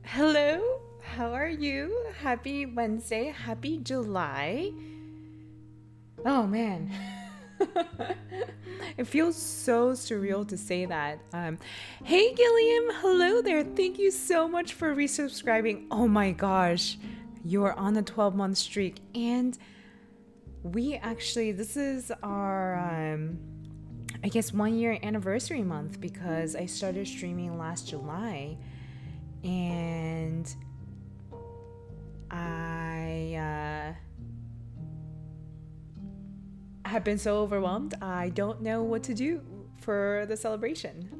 Hello, how are you? Happy Wednesday, happy July. Oh man, it feels so surreal to say that. Hey Gilliam, hello there. Thank you so much for resubscribing. Oh my gosh, you're on a 12-month streak, and this is our, I guess, 1 year anniversary month because I started streaming last July. And I have been so overwhelmed. I don't know what to do for the celebration.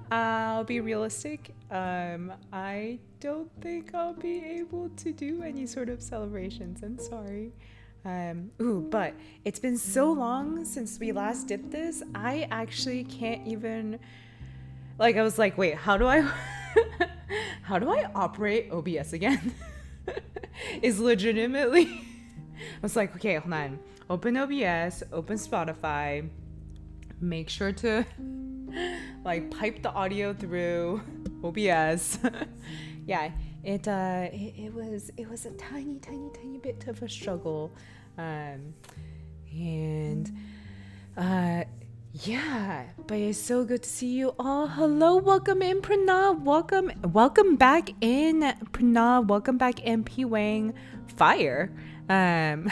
I'll be realistic. I don't think I'll be able to do any sort of celebrations. I'm sorry. But it's been so long since we last did this. I actually can't even. I was like, wait, how do I how do I operate OBS again? Is legitimately I was like, okay, hold on. Open OBS, open Spotify, make sure to pipe the audio through OBS. Yeah, it was a tiny bit of a struggle. Yeah, but it's so good to see you all. Hello, welcome in, Pranav. Welcome back in, Pranav. Welcome back in, P Wang Fire. Hey,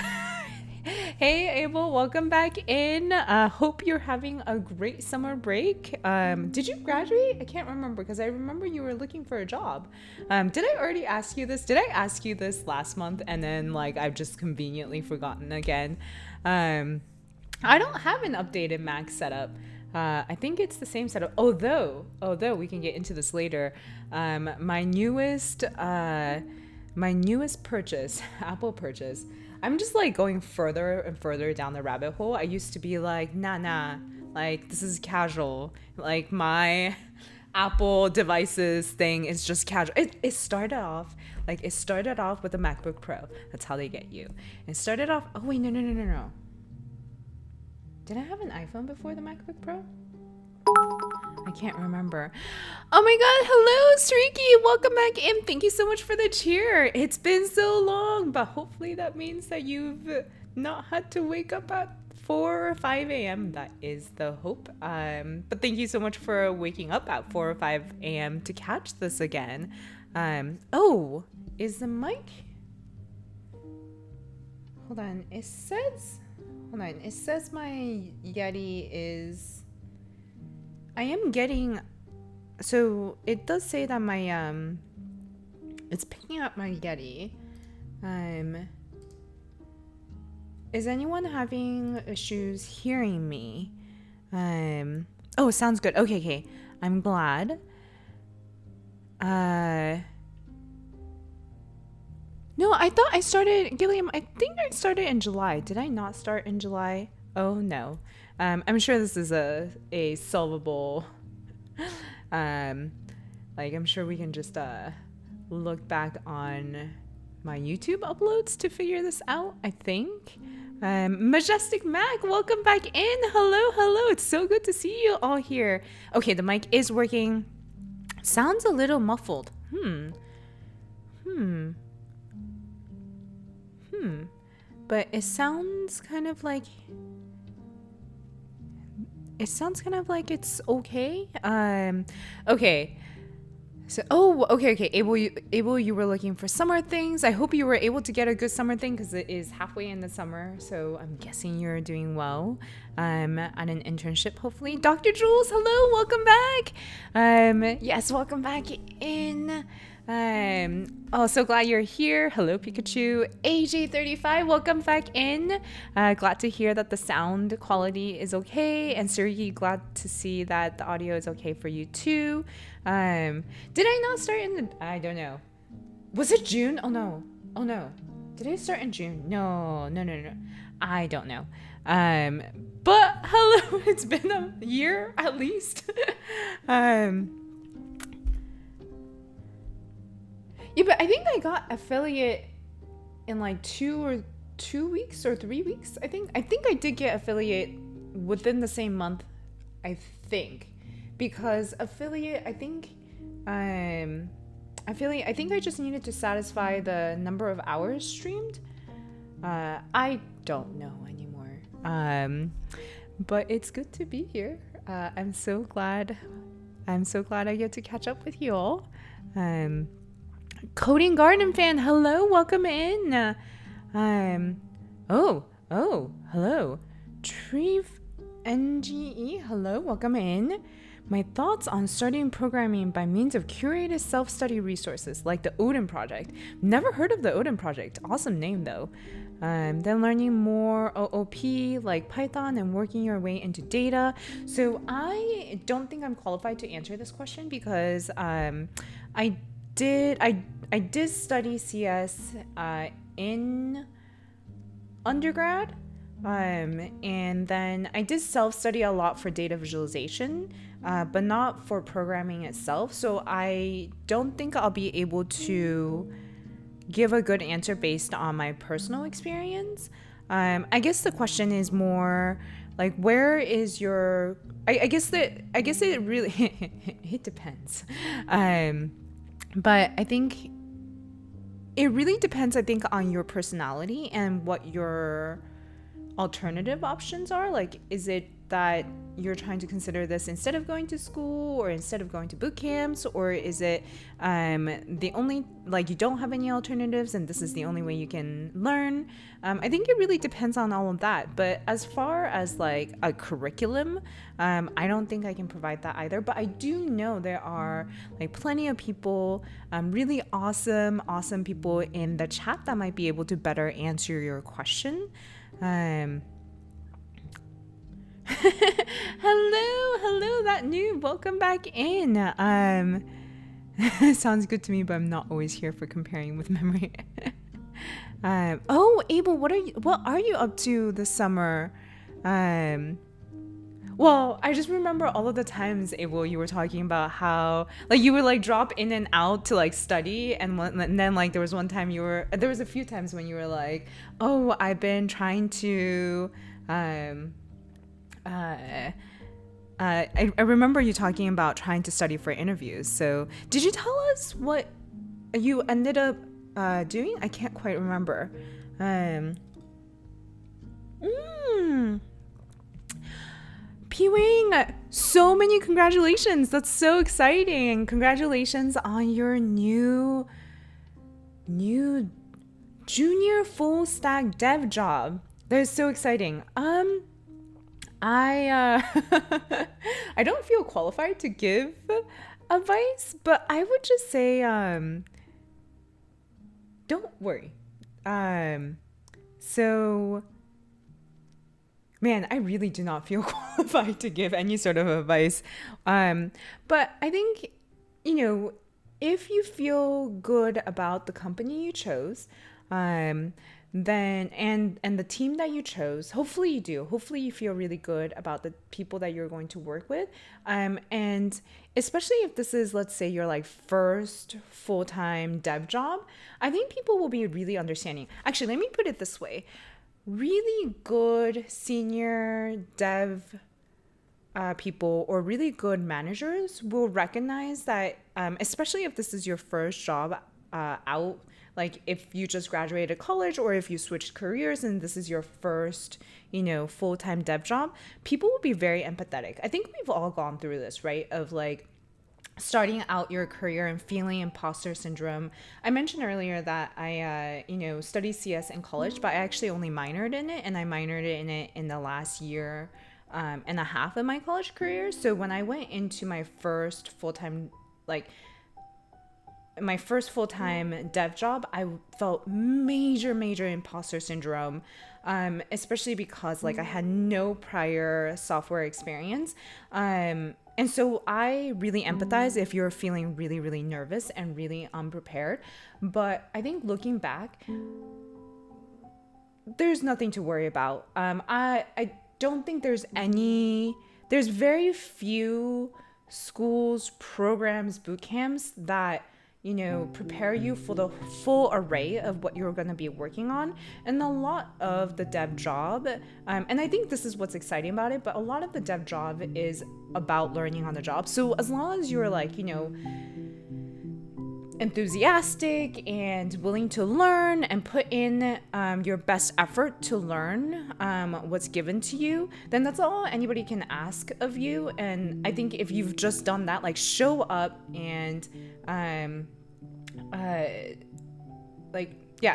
Abel. Welcome back in. Hope you're having a great summer break. Did you graduate? I can't remember because I remember you were looking for a job. Did I already ask you this? Did I ask you this last month and then I've just conveniently forgotten again? I don't have an updated Mac setup. I think it's the same setup. Although we can get into this later. My newest purchase, Apple purchase. I'm just going further and further down the rabbit hole. I used to be like, nah, this is casual. My Apple devices thing is just casual. It started off with a MacBook Pro. That's how they get you. It started off. Oh wait, no. Did I have an iPhone before the MacBook Pro? I can't remember. Oh my god, hello, Streaky! Welcome back in. Thank you so much for the cheer. It's been so long, but hopefully that means that you've not had to wake up at 4 or 5 a.m. That is the hope. But thank you so much for waking up at 4 or 5 a.m. to catch this again. Is the mic... Hold on, it says my Yeti is... I am getting... So, it does say that my, it's picking up my Yeti. Is anyone having issues hearing me? Oh, sounds good. Okay. I'm glad. No, I thought I started, Gilliam, I think I started in July. Did I not start in July? Oh, no. I'm sure this is a solvable, I'm sure we can just look back on my YouTube uploads to figure this out, I think. Majestic Mac, welcome back in. Hello. It's so good to see you all here. Okay, the mic is working. Sounds a little muffled. But it sounds kind of like it's okay. Okay. So, okay. Abel, you were looking for summer things. I hope you were able to get a good summer thing because it is halfway in the summer. So I'm guessing you're doing well. At an internship, hopefully. Dr. Jules, hello, welcome back. Yes, welcome back in. So glad you're here. Hello, Pikachu. AJ35, welcome back in. Glad to hear that the sound quality is okay. And Sergey, glad to see that the audio is okay for you too. Did I not start I don't know. Was it June? Oh no. Did I start in June? No. I don't know. But hello, it's been a year at least. Yeah, but I think I got affiliate in 2 weeks or 3 weeks. I think I did get affiliate within the same month, I think. Because affiliate, I think I think I just needed to satisfy the number of hours streamed. I don't know anymore. But it's good to be here. I'm so glad. I'm so glad I get to catch up with you all. Coding Garden fan, hello, welcome in. Hello. Treve NGE, hello, welcome in. My thoughts on studying programming by means of curated self-study resources like the Odin Project. Never heard of the Odin Project. Awesome name though. Then learning more OOP like Python and working your way into data. So I don't think I'm qualified to answer this question because I did study CS in undergrad. And then I did self-study a lot for data visualization, but not for programming itself. So I don't think I'll be able to give a good answer based on my personal experience. I guess the question is more like, where is your? I guess it really it depends. But I think it really depends. I think on your personality and what your alternative options are. Like, is it that you're trying to consider this instead of going to school or instead of going to boot camps, or is it the only, like, you don't have any alternatives and this is the only way you can learn? I think it really depends on all of that. But as far as like a curriculum, I don't think I can provide that either, but I do know there are like plenty of people, really awesome people in the chat that might be able to better answer your question. Hello, that noob. Welcome back in. Sounds good to me, but I'm not always here for comparing with memory. Abel, what are you up to this summer? Well, I just remember all of the times, Abel, you were talking about how like you would like drop in and out to like study, and then like there was a few times when you were like, oh, I've been trying to I remember you talking about trying to study for interviews. So did you tell us what you ended up doing? I can't quite remember. P-Wing, so many congratulations. That's so exciting. Congratulations on your new junior full stack dev job. That is so exciting. I I don't feel qualified to give advice, but I would just say don't worry. So man, I really do not feel qualified to give any sort of advice. But I think, if you feel good about the company you chose, then and the team that you chose, hopefully you do. Hopefully you feel really good about the people that you're going to work with. And especially if this is, let's say, your like first full-time dev job, I think people will be really understanding. Actually, let me put it this way. Really good senior dev people or really good managers will recognize that, especially if this is your first job out, like if you just graduated college or if you switched careers and this is your first, full-time dev job, people will be very empathetic. I think we've all gone through this, right? Of like starting out your career and feeling imposter syndrome. I mentioned earlier that I, studied CS in college, but I actually only minored in it, and I minored in it in the last year and a half of my college career. So when I went into my first full-time dev job, I felt major imposter syndrome, especially because like I had no prior software experience. And so I really empathize if you're feeling really nervous and really unprepared. But I think looking back, there's nothing to worry about. I don't think there's very few schools, programs, boot camps that prepare you for the full array of what you're going to be working on. And a lot of the dev job, and I think this is what's exciting about it, but a lot of the dev job is about learning on the job. So as long as you're like, enthusiastic and willing to learn and put in your best effort to learn what's given to you, then that's all anybody can ask of you. And I think if you've just done that, like show up and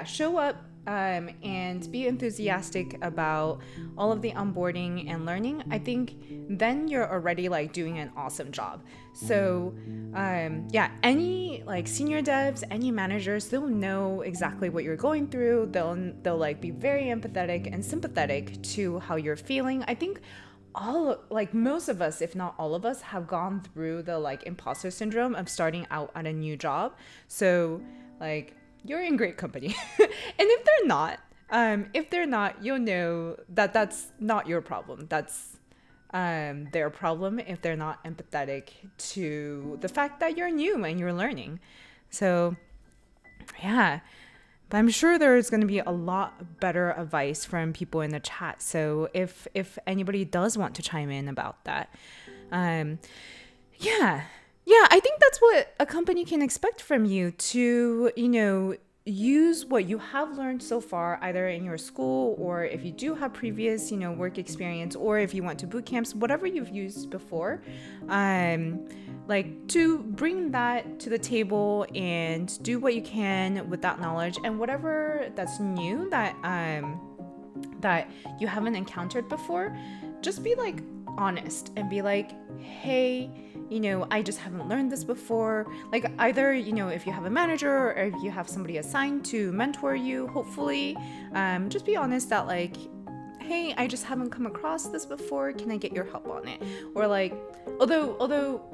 show up and be enthusiastic about all of the onboarding and learning, I think then you're already like doing an awesome job. So any like senior devs, any managers, they'll know exactly what you're going through. They'll like be very empathetic and sympathetic to how you're feeling. I think most of us, if not all of us, have gone through the like imposter syndrome of starting out at a new job. So like you're in great company. And if they're not, you'll know that that's not your problem. That's their problem if they're not empathetic to the fact that you're new and you're learning. So yeah, but I'm sure there's going to be a lot better advice from people in the chat. So if anybody does want to chime in about that, I think that's what a company can expect from you to, use what you have learned so far, either in your school or if you do have previous, work experience, or if you went to boot camps, whatever you've used before, to bring that to the table and do what you can with that knowledge, and whatever that's new that you haven't encountered before, just be like honest and be like, hey, I just haven't learned this before. Like either, if you have a manager or if you have somebody assigned to mentor you, hopefully, just be honest that like, hey, I just haven't come across this before. Can I get your help on it? Or like, although,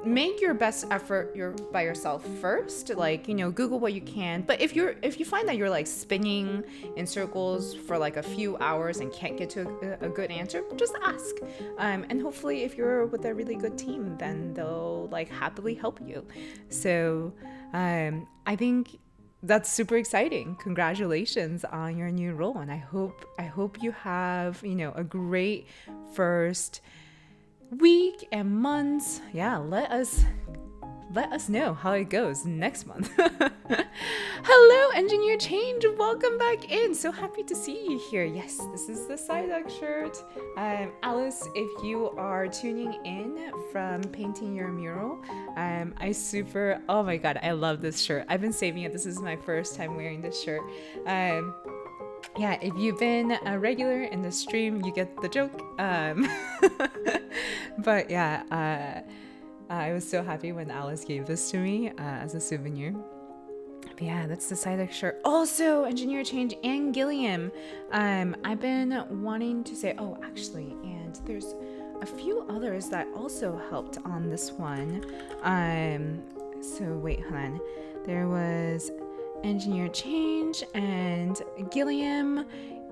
make your best effort by yourself first, like, Google what you can. But if you find that you're like spinning in circles for like a few hours and can't get to a good answer, just ask. And hopefully if you're with a really good team, then they'll like happily help you. So I think that's super exciting. Congratulations on your new role. And I hope you have, a great first week and months. Yeah, let us know how it goes next month. Hello, Engineer Change. Welcome back in. So happy to see you here. Yes, this is the Psyduck shirt. Alice, if you are tuning in from painting your mural, oh my god, I love this shirt. I've been saving it. This is my first time wearing this shirt. If you've been a regular in the stream, you get the joke. But yeah, I was so happy when Alice gave this to me as a souvenir. But yeah, that's the Psyduck shirt. Also, Engineer Change and Gilliam. I've been wanting to say, and there's a few others that also helped on this one. So wait, hold on. There was Engineer Change and Gilliam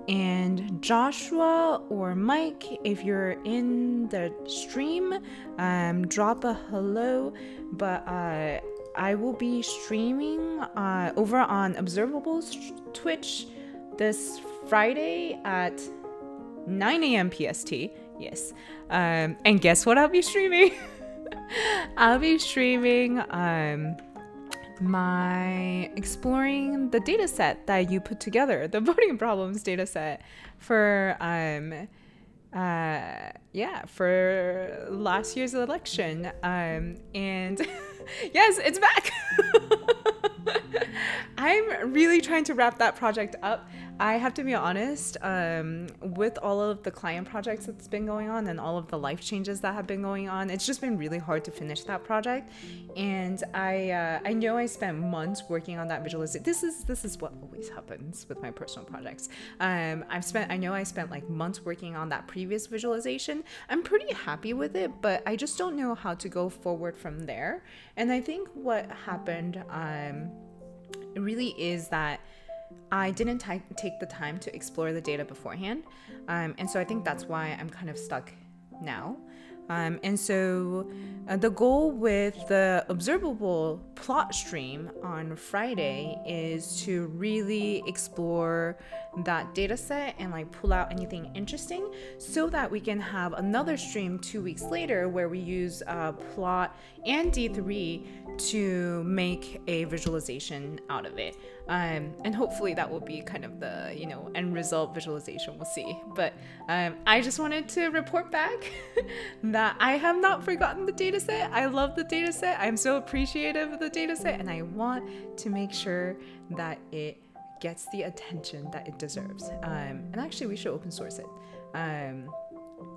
and Joshua or Mike. If you're in the stream, drop a hello. But I will be streaming over on Observable's Twitch this Friday at 9 a.m. PST. Yes. And guess what I'll be streaming? I'll be streaming my exploring the data set that you put together, the voting problems data set for for last year's election. And yes, it's back. I'm really trying to wrap that project up. I have to be honest, with all of the client projects that's been going on and all of the life changes that have been going on, it's just been really hard to finish that project. And I know I spent months working on that visualization. This is what always happens with my personal projects. I know I spent like months working on that previous visualization. I'm pretty happy with it, but I just don't know how to go forward from there. And I think what happened really is that I didn't take the time to explore the data beforehand. And so I think that's why I'm kind of stuck now. And so the goal with the observable plot stream on Friday is to really explore that data set and like pull out anything interesting so that we can have another stream 2 weeks later where we use plot and D3 to make a visualization out of it. And hopefully that will be kind of the, end result visualization. We'll see. But I just wanted to report back that I have not forgotten the data set. I love the data set. I'm so appreciative of the data set, and I want to make sure that it gets the attention that it deserves. And actually, we should open source it.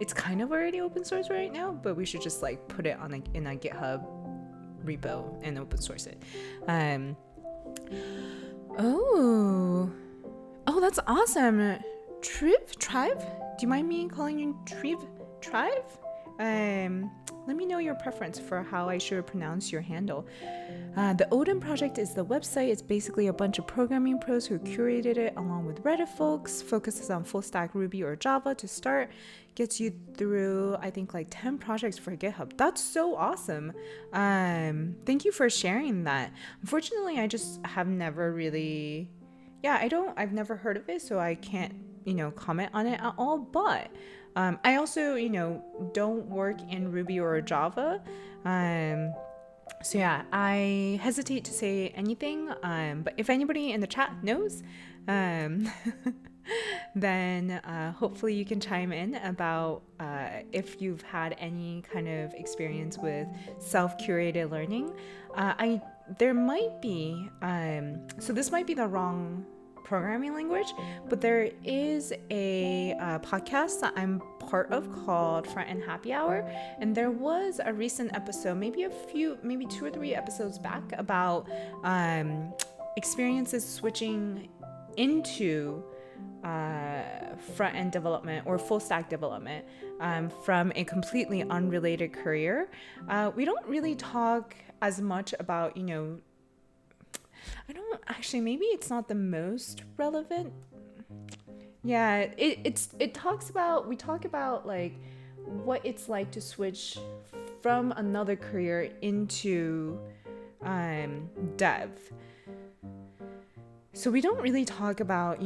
It's kind of already open source right now, but we should just like put it in a GitHub repo and open source it. Oh, that's awesome. Trive? Do you mind me calling you Trive? Let me know your preference for how I should pronounce your handle. The Odin project is the website. It's basically a bunch of programming pros who curated it along with Reddit folks. Focuses on full stack Ruby or Java to start. Gets you through, I think, like 10 projects for GitHub. That's so awesome. Thank you for sharing that. Unfortunately, I just have never really... I've never heard of it, so I can't, comment on it at all. But I also, don't work in Ruby or Java. So yeah, I hesitate to say anything. But if anybody in the chat knows, then hopefully you can chime in about if you've had any kind of experience with self-curated learning. There might be, so this might be the wrong programming language, but there is a podcast that I'm part of called Front End Happy Hour, and there was a recent episode, maybe 2 or 3 episodes back, about experiences switching into front end development or full stack development from a completely unrelated career. We don't really talk as much about, maybe it's not the most relevant. Yeah, we talk about like what it's like to switch from another career into dev. So we don't really talk about,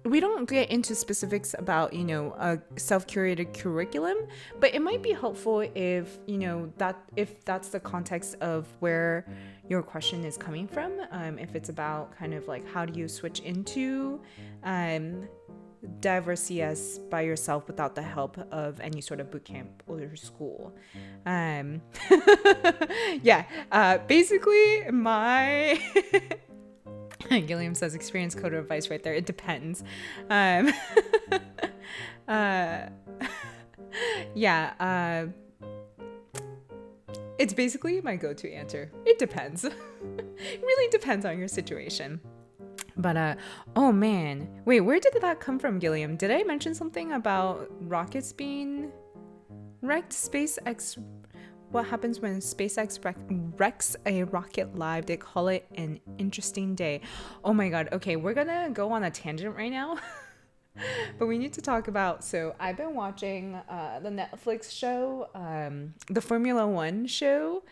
we don't get into specifics about, a self-curated curriculum, but it might be helpful if, if that's the context of where your question is coming from. If it's about kind of like, how do you switch into dev or CS by yourself without the help of any sort of bootcamp or school. Basically my Gilliam says experience code advice right there. It depends. It's basically my go-to answer. It depends. It really depends on your situation. But, oh man. Wait, where did that come from, Gilliam? Did I mention something about rockets being wrecked? SpaceX, what happens when SpaceX wrecks a rocket live? They call it an interesting day. Oh my God. Okay, we're gonna go on a tangent right now. But we need to talk about, so I've been watching the Netflix show, the Formula One show.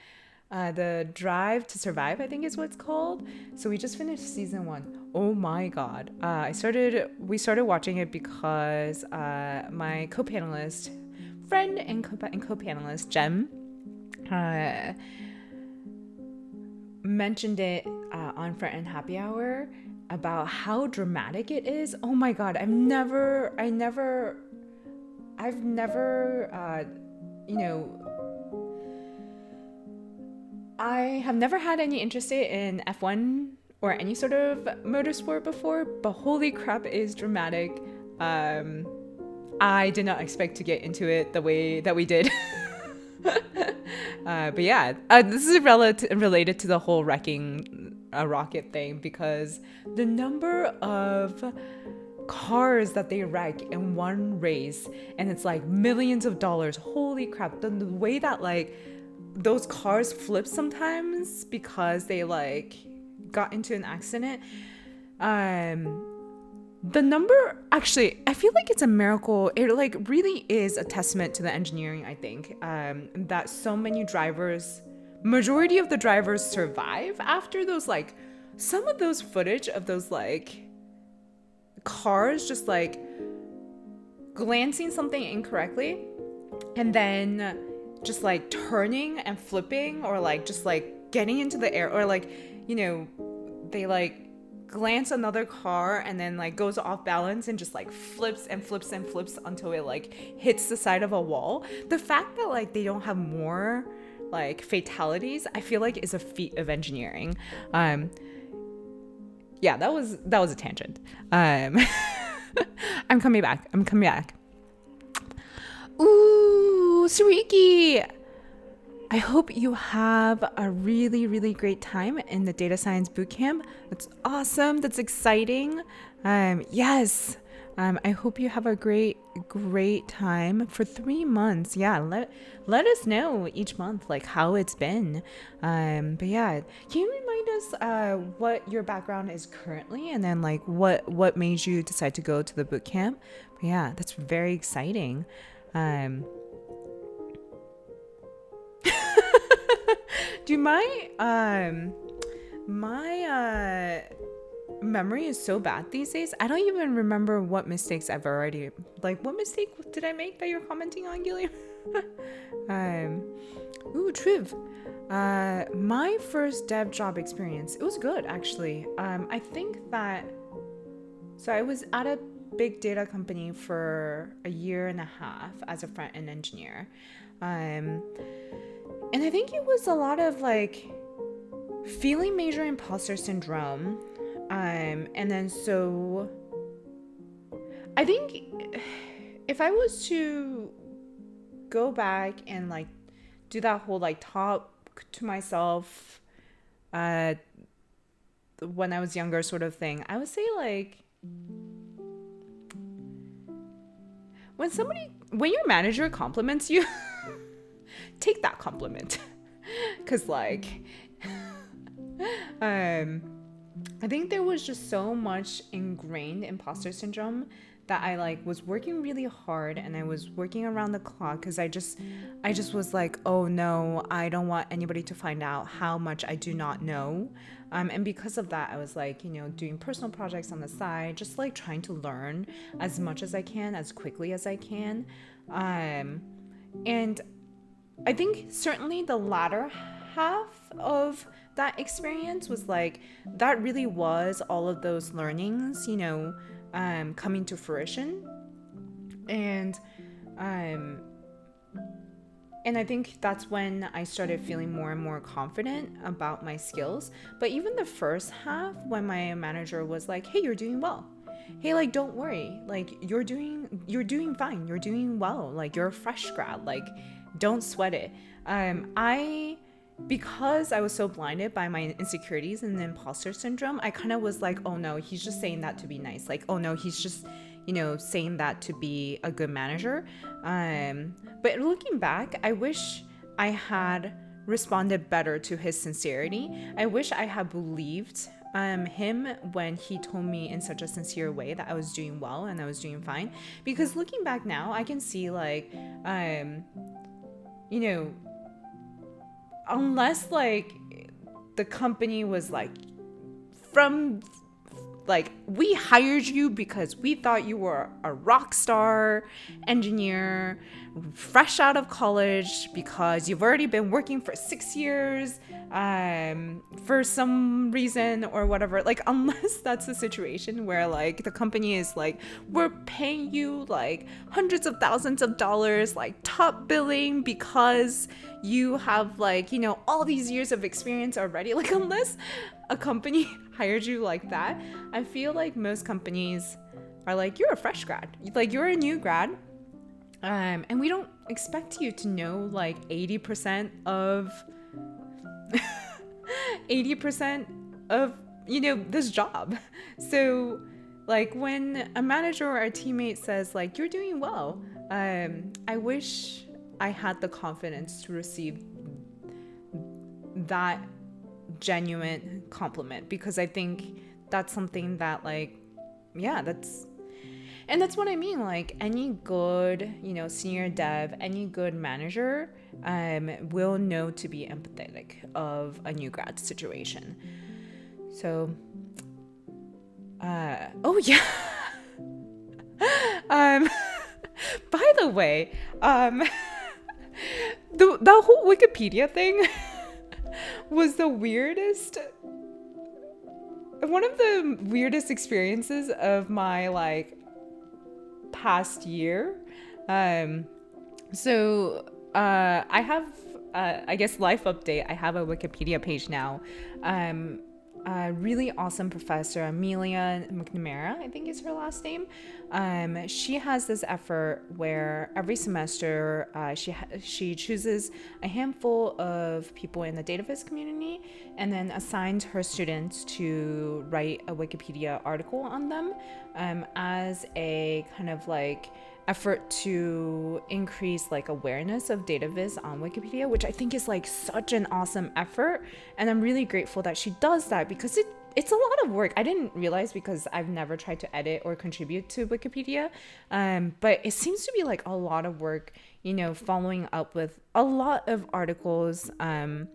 The Drive to Survive, I think is what it's called. So we just finished season 1. Oh my God. We started watching it because my co-panelist friend and co-panelist Jem mentioned it on Front End Happy Hour about how dramatic it is. Oh my God. I've never I have never had any interest in F1 or any sort of motorsport before, but holy crap, it is dramatic. I did not expect to get into it the way that we did. But yeah, this is related to the whole wrecking a rocket thing, because the number of cars that they wreck in one race, and it's like millions of dollars. Holy crap. The way that like those cars flip sometimes because they like got into an accident. the number, actually, I feel like it's a miracle. It like really is a testament to the engineering, I think, that so many drivers, majority of the drivers survive after those, like, some of those footage of those like cars just like glancing something incorrectly and then just like turning and flipping, or like just like getting into the air, or like, they like glance another car and then like goes off balance and just like flips and flips and flips until it like hits the side of a wall. The fact that like they don't have more like fatalities, I feel like is a feat of engineering. Yeah, that was a tangent. I'm coming back. Ooh, Sariki! I hope you have a really, really great time in the data science bootcamp. That's awesome. That's exciting. Yes. I hope you have a great time for 3 months. Yeah, let us know each month like how it's been. But yeah, can you remind us what your background is currently, and then like what made you decide to go to the bootcamp? But yeah, that's very exciting. Do my memory is so bad these days. I don't even remember what mistakes I've already, like, what mistake did I make that you're commenting on, Gilliam? Triv. My first dev job experience, it was good actually. I think that, so I was at a big data company for a year and a half as a front-end engineer. And I think it was a lot of like feeling major imposter syndrome. And then so I think if I was to go back and like do that whole like talk to myself when I was younger sort of thing, I would say like when your manager compliments you, take that compliment. Cause like I think there was just so much ingrained imposter syndrome that I like was working really hard, and I was working around the clock because I just was like, oh no, I don't want anybody to find out how much I do not know. And because of that, I was like, doing personal projects on the side, just like trying to learn as much as I can, as quickly as I can. And I think certainly the latter half of that experience was like, that really was all of those learnings, coming to fruition. And I think that's when I started feeling more and more confident about my skills. But even the first half, when my manager was like, hey, you're doing well. Hey, like, don't worry. Like, you're doing fine. You're doing well. Like, you're a fresh grad. Like, don't sweat it. Because I was so blinded by my insecurities and the imposter syndrome, I kind of was like, oh no, he's just saying that to be nice. Like, oh no, he's just, saying that to be a good manager. But looking back, I wish I had responded better to his sincerity. I wish I had believed him when he told me in such a sincere way that I was doing well and I was doing fine. Because looking back now, I can see like, unless like the company was like from like, we hired you because we thought you were a rock star engineer fresh out of college because you've already been working for 6 years for some reason or whatever. Like, unless that's a situation where like the company is like, we're paying you like hundreds of thousands of dollars, like top billing because you have like, all these years of experience already. Like, unless a company hired you like that, I feel like most companies are like, you're a fresh grad, like you're a new grad, and we don't expect you to know like 80% of this job. So like when a manager or a teammate says like, you're doing well, I wish I had the confidence to receive that genuine compliment, because I think that's something that like yeah, that's what I mean. Like any good, senior dev, any good manager will know to be empathetic of a new grad situation. So, oh yeah. um, by the way, the whole Wikipedia thing was one of the weirdest experiences of my like past year. I have, I guess, life update. I have a Wikipedia page now. A really awesome professor, Amelia McNamara, I think is her last name. She has this effort where every semester she chooses a handful of people in the database community and then assigns her students to write a Wikipedia article on them as a kind of like effort to increase like awareness of data viz on Wikipedia, which I think is like such an awesome effort. And I'm really grateful that she does that because it's a lot of work. I didn't realize because I've never tried to edit or contribute to Wikipedia. But it seems to be like a lot of work, following up with a lot of articles, I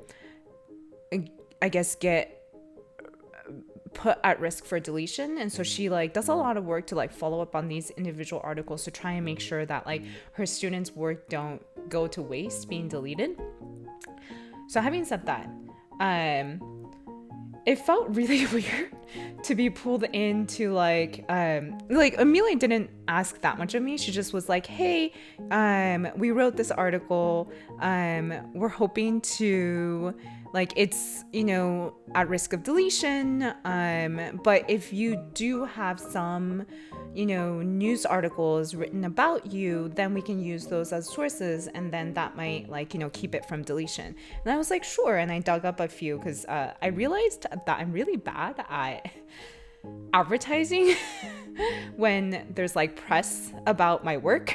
guess get put at risk for deletion, and so she like does a lot of work to like follow up on these individual articles to try and make sure that like her students' work don't go to waste being deleted. So having said that, it felt really weird to be pulled into like Amelia didn't ask that much of me. She just was like, hey, we wrote this article, we're hoping to like it's at risk of deletion, but if you do have some news articles written about you, then we can use those as sources, and then that might like keep it from deletion. And I was like, sure. And I dug up a few because I realized that I'm really bad at advertising when there's like press about my work.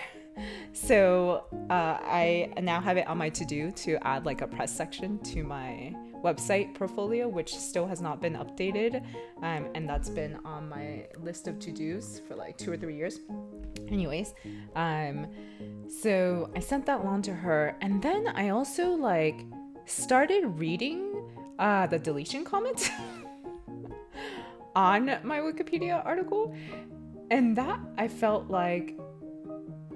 So I now have it on my to-do to add like a press section to my website portfolio, which still has not been updated, and that's been on my list of to-dos for like 2 or 3 years. Anyways, so I sent that along to her, and then I also like started reading the deletion comments on my Wikipedia article, and that I felt like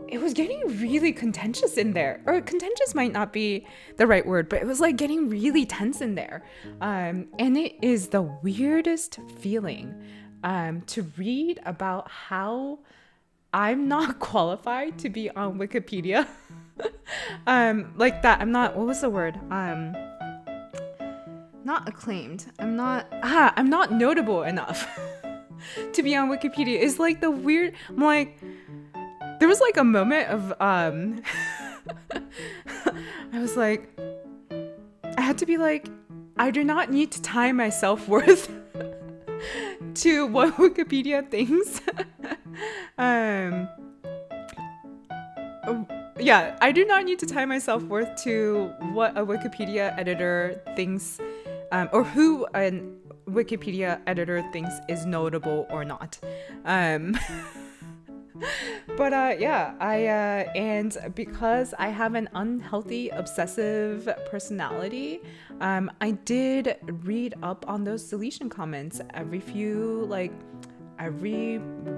it was getting really contentious in there. Or contentious might not be the right word, but it was like getting really tense in there. And it is the weirdest feeling to read about how I'm not qualified to be on Wikipedia. Like that. I'm not, what was the word? Not acclaimed. I'm not notable enough to be on Wikipedia. It's like the weird, I'm like, there was like a moment of I was like, I had to be like, I do not need to tie my self-worth to what Wikipedia thinks. Yeah, I do not need to tie my self-worth to what a Wikipedia editor thinks, or who a Wikipedia editor thinks is notable or not. But yeah, and because I have an unhealthy obsessive personality, I did read up on those deletion comments every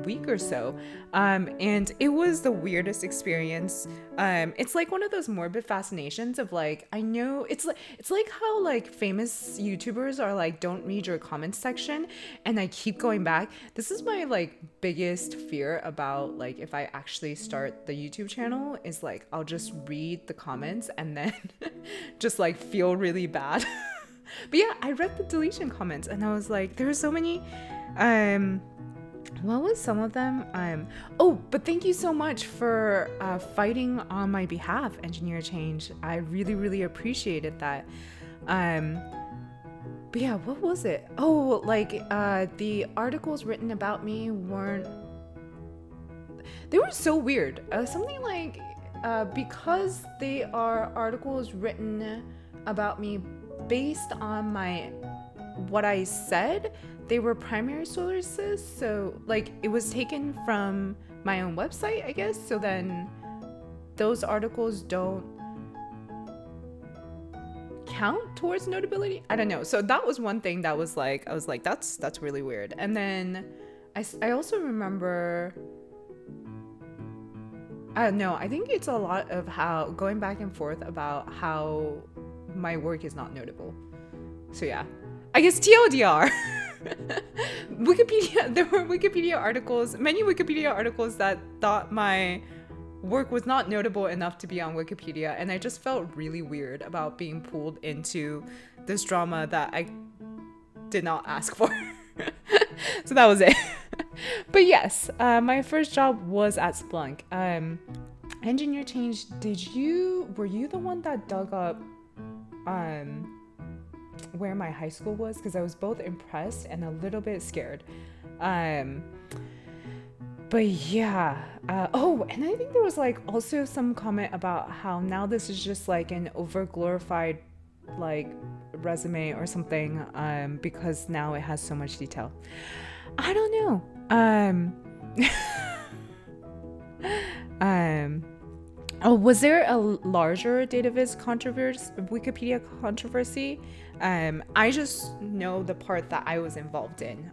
week or so, and it was the weirdest experience. It's like one of those morbid fascinations of like, I know it's like how like famous YouTubers are like, don't read your comments section, and I keep going back. This is my like biggest fear about like if I actually start the YouTube channel, is like I'll just read the comments and then just like feel really bad. But yeah, I read the deletion comments and I was like, there are so many. What was some of them? But thank you so much for fighting on my behalf, Engineer Change. I really, really appreciated that. But yeah, what was it? Oh, like the articles written about me they were so weird. Something like because they are articles written about me based on my what I said, they were primary sources. So like it was taken from my own website, I guess. So then those articles don't count towards notability. I don't know. So that was one thing that was like, I was like, that's really weird. And then I also remember, I don't know, I think it's a lot of how going back and forth about how my work is not notable. So yeah, I guess TLDR. Wikipedia, there were Wikipedia articles, many Wikipedia articles that thought my work was not notable enough to be on Wikipedia, and I just felt really weird about being pulled into this drama that I did not ask for. So that was it. But yes, my first job was at Splunk. Engineer change, were you the one that dug up where my high school was? Because I was both impressed and a little bit scared. But yeah, oh, and I think there was like also some comment about how now this is just like an over glorified like resume or something, because now it has so much detail. I don't know. Oh, was there a larger database Wikipedia controversy? I just know the part that I was involved in,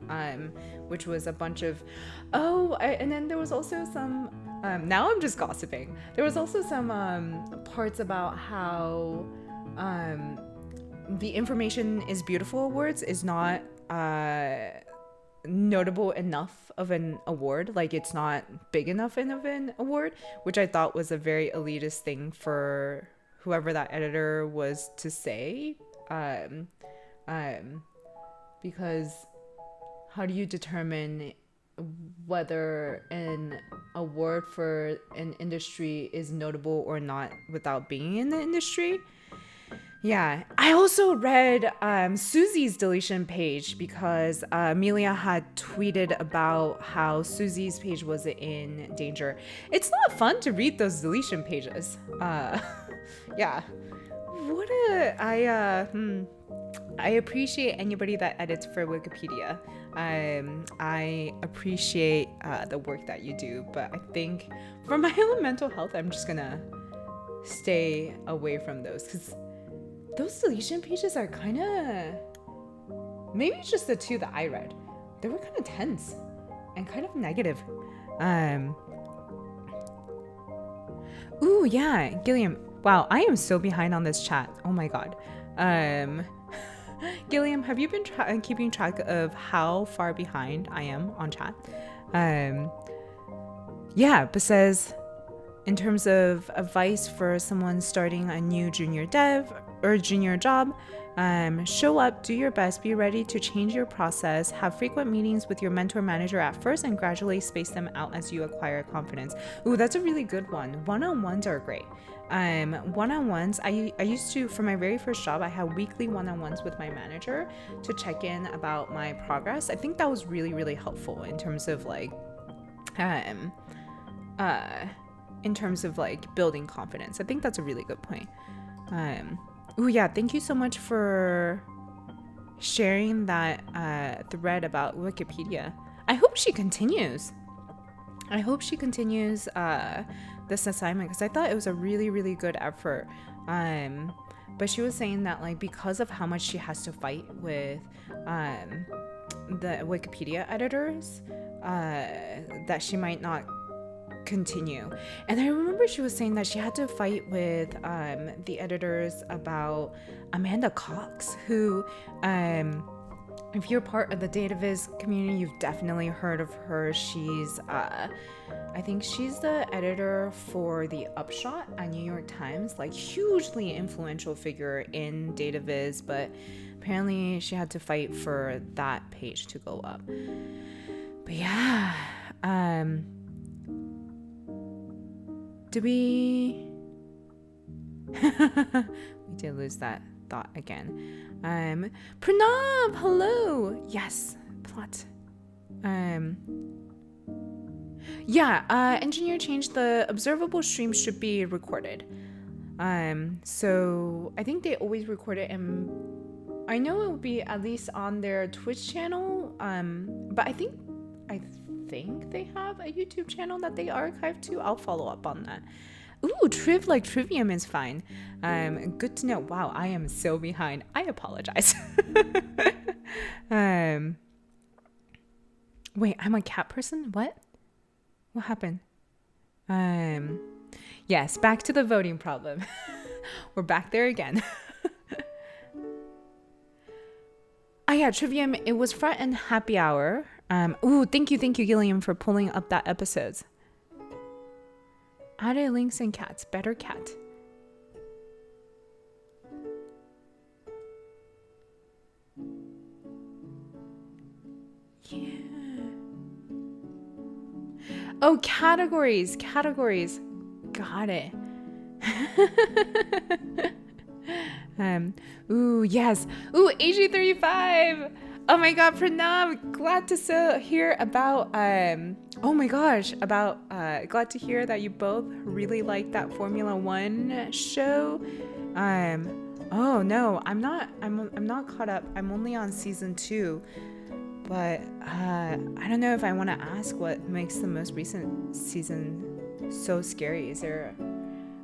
which was a bunch of, and then there was also some, now I'm just gossiping. There was also some parts about how the Information is Beautiful Awards is not notable enough of an award. Like it's not big enough of an award, which I thought was a very elitist thing for whoever that editor was to say. Because how do you determine whether an award for an industry is notable or not without being in the industry? Yeah, I also read Susie's deletion page because Amelia had tweeted about how Susie's page was in danger. It's not fun to read those deletion pages. Yeah. I appreciate anybody that edits for Wikipedia. I appreciate the work that you do, but I think for my own mental health, I'm just gonna stay away from those because those deletion pages are kind of, maybe it's just the two that I read. They were kind of tense and kind of negative. Ooh, yeah, Gilliam. Wow, I am so behind on this chat. Oh my god. Gilliam, have you been keeping track of how far behind I am on chat? Yeah, but says, in terms of advice for someone starting a new junior dev or junior job, show up, do your best, be ready to change your process, have frequent meetings with your mentor manager at first, and gradually space them out as you acquire confidence. Ooh, that's a really good one. One-on-ones are great. One-on-ones, I used to, for my very first job, I had weekly one-on-ones with my manager to check in about my progress. I think that was really, really helpful in terms of like, building confidence. I think that's a really good point. Oh yeah, thank you so much for sharing that thread about Wikipedia. I hope she continues. This assignment because I thought it was a really, really good effort. But she was saying that like because of how much she has to fight with the Wikipedia editors, that she might not continue. And I remember she was saying that she had to fight with the editors about Amanda Cox, who if you're part of the DataViz community, you've definitely heard of her. She's I think she's the editor for the Upshot at New York Times, like hugely influential figure in DataViz, but apparently she had to fight for that page to go up. But yeah, did we we did lose that thought again. Pranav, hello. Yes, plot. Engineer changed the observable stream should be recorded. So I think they always record it in I know it will be at least on their Twitch channel. But I think they have a YouTube channel that they archive to. I'll follow up on that. Ooh, Trivium is fine. Good to know. Wow, I am so behind. I apologize. Wait, I'm a cat person? What happened? Yes, back to the voting problem. We're back there again. Oh yeah, Trivium, it was front and happy hour. Ooh, thank you, Gilliam, for pulling up that episodes. Added links and cats, better cat. Yeah. Oh, categories. Got it. Ooh, yes. Ooh, AG35. Oh my god, Pranav, glad to hear about oh my gosh, about glad to hear that you both really like that Formula 1 show. Oh no, I'm not caught up. I'm only on season 2. But I don't know if I want to ask what makes the most recent season so scary. Is there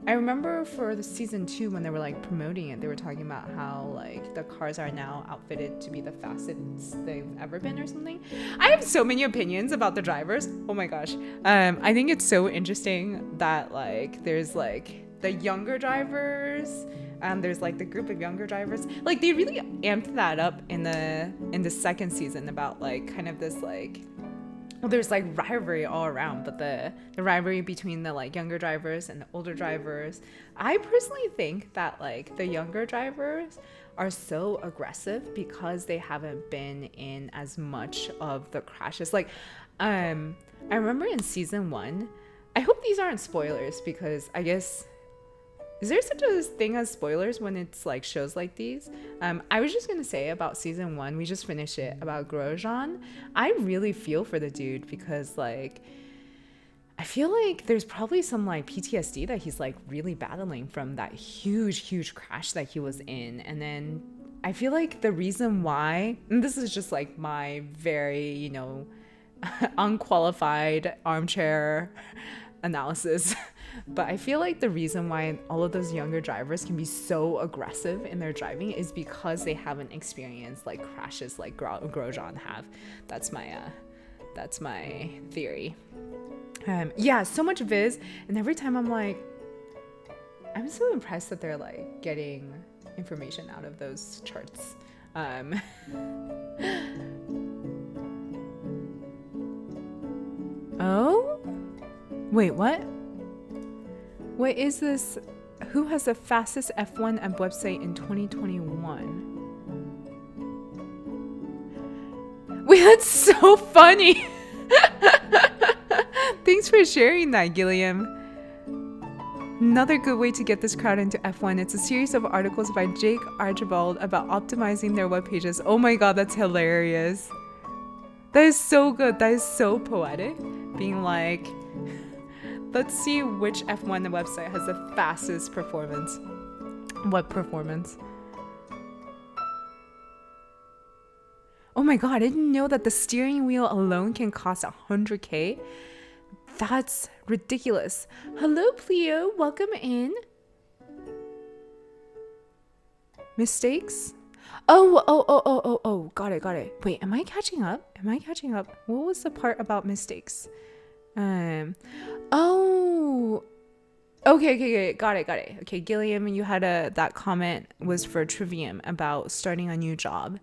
I remember for the season 2 when they were like promoting it, they were talking about how like the cars are now outfitted to be the fastest they've ever been or something. I have so many opinions about the drivers. Oh my gosh. I think it's so interesting that like there's like the younger drivers. There's like the group of younger drivers. Like they really amped that up in the second season about like kind of this like well, there's like rivalry all around, but the rivalry between the like younger drivers and the older drivers. I personally think that like the younger drivers are so aggressive because they haven't been in as much of the crashes. Like, I remember in season 1, I hope these aren't spoilers because I guess, is there such a thing as spoilers when it's like shows like these? I was just gonna say about season 1, we just finished it, about Grosjean. I really feel for the dude because like I feel like there's probably some like PTSD that he's like really battling from that huge crash that he was in. And then I feel like the reason why, and this is just like my very, unqualified armchair analysis, but I feel like the reason why all of those younger drivers can be so aggressive in their driving is because they haven't experienced like crashes like Grosjean have. That's my theory. Yeah, so much viz, and every time I'm like, I'm so impressed that they're like getting information out of those charts. Oh, wait, what? What is this? Who has the fastest F1 app website in 2021? Wait, that's so funny. Thanks for sharing that, Gilliam. Another good way to get this crowd into F1. It's a series of articles by Jake Archibald about optimizing their web pages. Oh my god, that's hilarious. That is so good. That is so poetic. Being like, let's see which F1 website has the fastest performance. Web performance. Oh my god, I didn't know that the steering wheel alone can cost $100K. That's ridiculous. Hello, Pleo. Welcome in. Mistakes? Oh. Got it. Wait, am I catching up? What was the part about mistakes? Oh. Okay. Got it. Okay, Gilliam, you had that comment was for Trivium about starting a new job.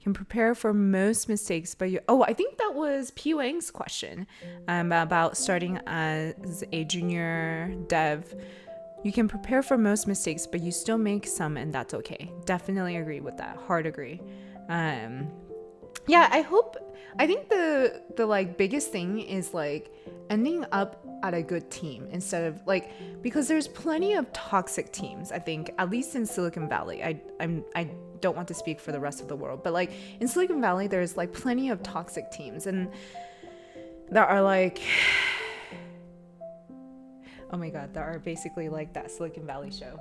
Can prepare for most mistakes, but I think that was P. Wang's question about starting as a junior dev. You can prepare for most mistakes, but you still make some, and that's okay. Definitely agree with that. Hard agree. Yeah, I think the like biggest thing is like ending up at a good team instead of like, because there's plenty of toxic teams, I think, at least in Silicon Valley. I don't want to speak for the rest of the world, but like in Silicon Valley, there's like plenty of toxic teams and that are like, oh my god, that are basically like that Silicon Valley show.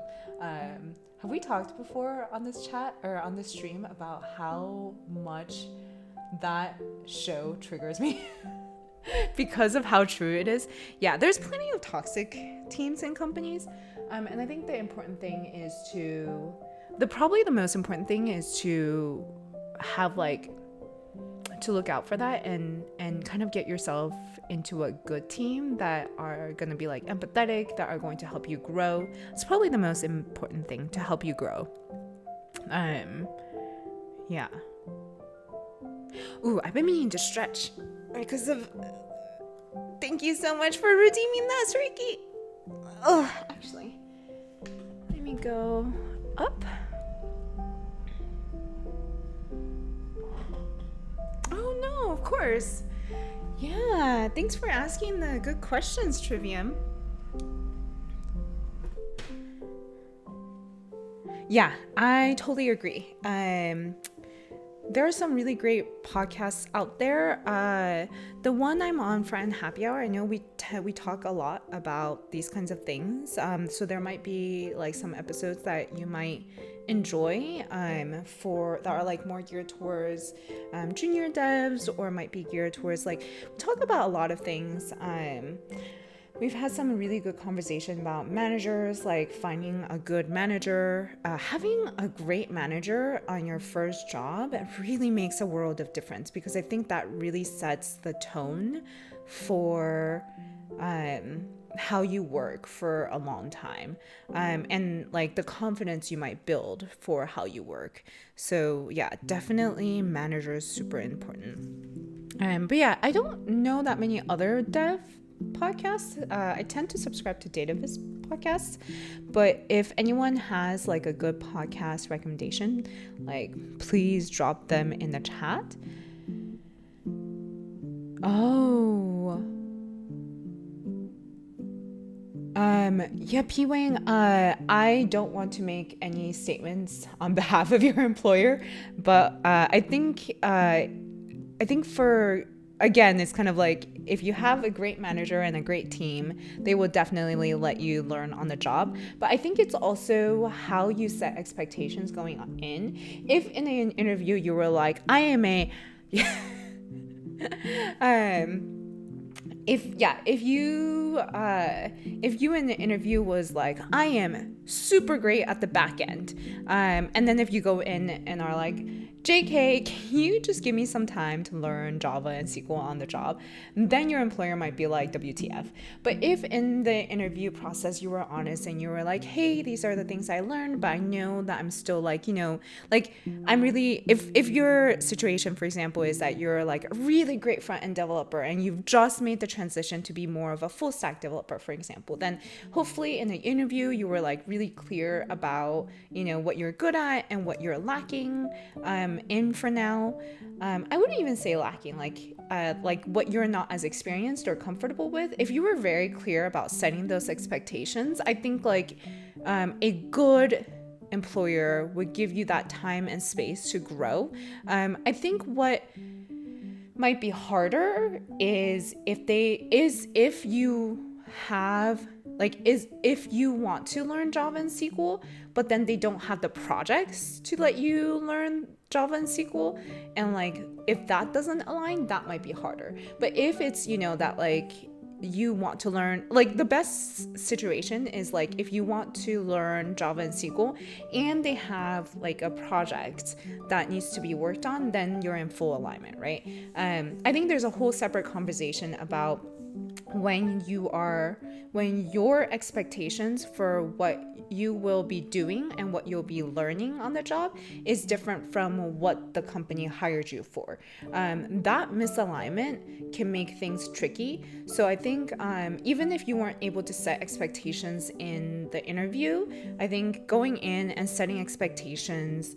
Have we talked before on this chat or on this stream about how much that show triggers me? Because of how true it is. Yeah, there's plenty of toxic teams and companies. And I think the important thing is probably the most important thing is to have to look out for that and kind of get yourself into a good team that are going to be empathetic, that are going to help you grow. It's probably the most important thing to help you grow. Yeah. Ooh, I've been meaning to stretch because of. Thank you so much for redeeming that, Ricky. Oh, actually, let me go up. Oh no, of course. Yeah, thanks for asking the good questions, Trivium. Yeah, I totally agree. There are some really great podcasts out there. The one I'm on, Friend Happy Hour, I know we talk a lot about these kinds of things. So there might be some episodes that you might enjoy that are more geared towards junior devs, or might be geared towards we talk about a lot of things. We've had some really good conversation about managers, finding a good manager. Having a great manager on your first job really makes a world of difference, because I think that really sets the tone for how you work for a long time, and the confidence you might build for how you work. So yeah, definitely manager is super important. But yeah, I don't know that many other dev podcasts. I tend to subscribe to Dataviz podcasts, but if anyone has a good podcast recommendation, please drop them in the chat. Oh, yeah, P Wang, I don't want to make any statements on behalf of your employer, but I think for, again, it's kind of if you have a great manager and a great team, they will definitely let you learn on the job. But I think it's also how you set expectations going in. If in an interview you were like, I am a if you in the interview was like, I am super great at the back end, and then if you go in and are like, JK, can you just give me some time to learn Java and SQL on the job? Then your employer might be like, WTF. But if in the interview process you were honest and you were like, hey, these are the things I learned, but I know that I'm still I'm really, if your situation, for example, is that you're a really great front-end developer and you've just made the transition to be more of a full stack developer, for example, then hopefully in the interview you were really clear about, what you're good at and what you're lacking in for now. I wouldn't even say lacking, what you're not as experienced or comfortable with. If you were very clear about setting those expectations, I think a good employer would give you that time and space to grow. I think what might be harder is if you want to learn Java and SQL, but then they don't have the projects to let you learn Java and SQL, and if that doesn't align, that might be harder. But if it's that you want to learn, the best situation is if you want to learn Java and SQL and they have a project that needs to be worked on, then you're in full alignment, right? I think there's a whole separate conversation about when your expectations for what you will be doing and what you'll be learning on the job is different from what the company hired you for. That misalignment can make things tricky. So I think even if you weren't able to set expectations in the interview, I think going in and setting expectations,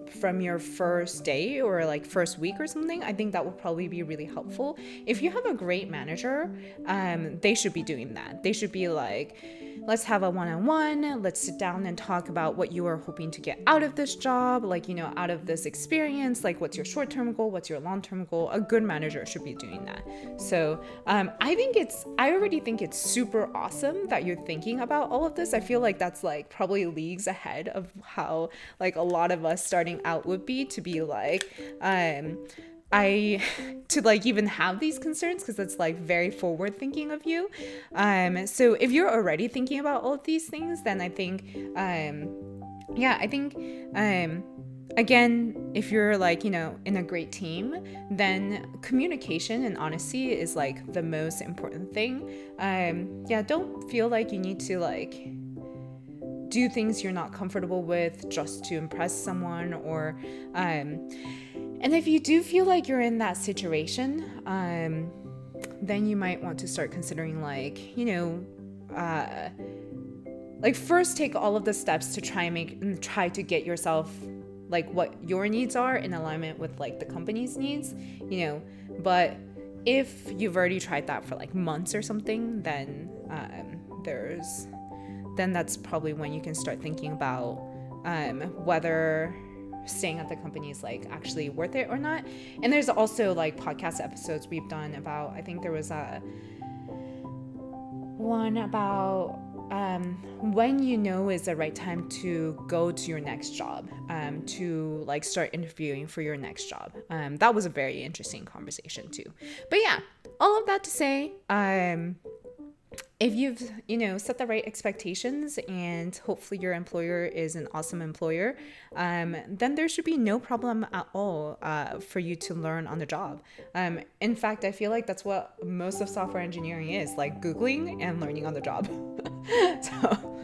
from your first day or like first week or something, I think that would probably be really helpful. If you have a great manager, they should be doing that. They should be like, let's have a one-on-one, let's sit down and talk about what you are hoping to get out of this job, like, you know, out of this experience, like what's your short-term goal, what's your long-term goal. A good manager should be doing that. So I already think it's super awesome that you're thinking about all of this. I feel like that's like probably leagues ahead of how like a lot of us starting out would be, to be like, to like even have these concerns, because it's like very forward thinking of you. So if you're already thinking about all of these things, then I think, again, if you're like, you know, in a great team, then communication and honesty is like the most important thing. Don't feel like you need to like do things you're not comfortable with just to impress someone, or and if you do feel like you're in that situation, then you might want to start considering like, you know, like first take all of the steps to try to get yourself like what your needs are in alignment with like the company's needs, you know. But if you've already tried that for like months or something, then that's probably when you can start thinking about whether staying at the company is like actually worth it or not. And there's also like podcast episodes we've done about, I think there was one about when you know is the right time to go to your next job, to like start interviewing for your next job. That was a very interesting conversation too. But yeah, all of that to say, if you've, you know, set the right expectations and hopefully your employer is an awesome employer, then there should be no problem at all for you to learn on the job. In fact, I feel like that's what most of software engineering is, like Googling and learning on the job. So,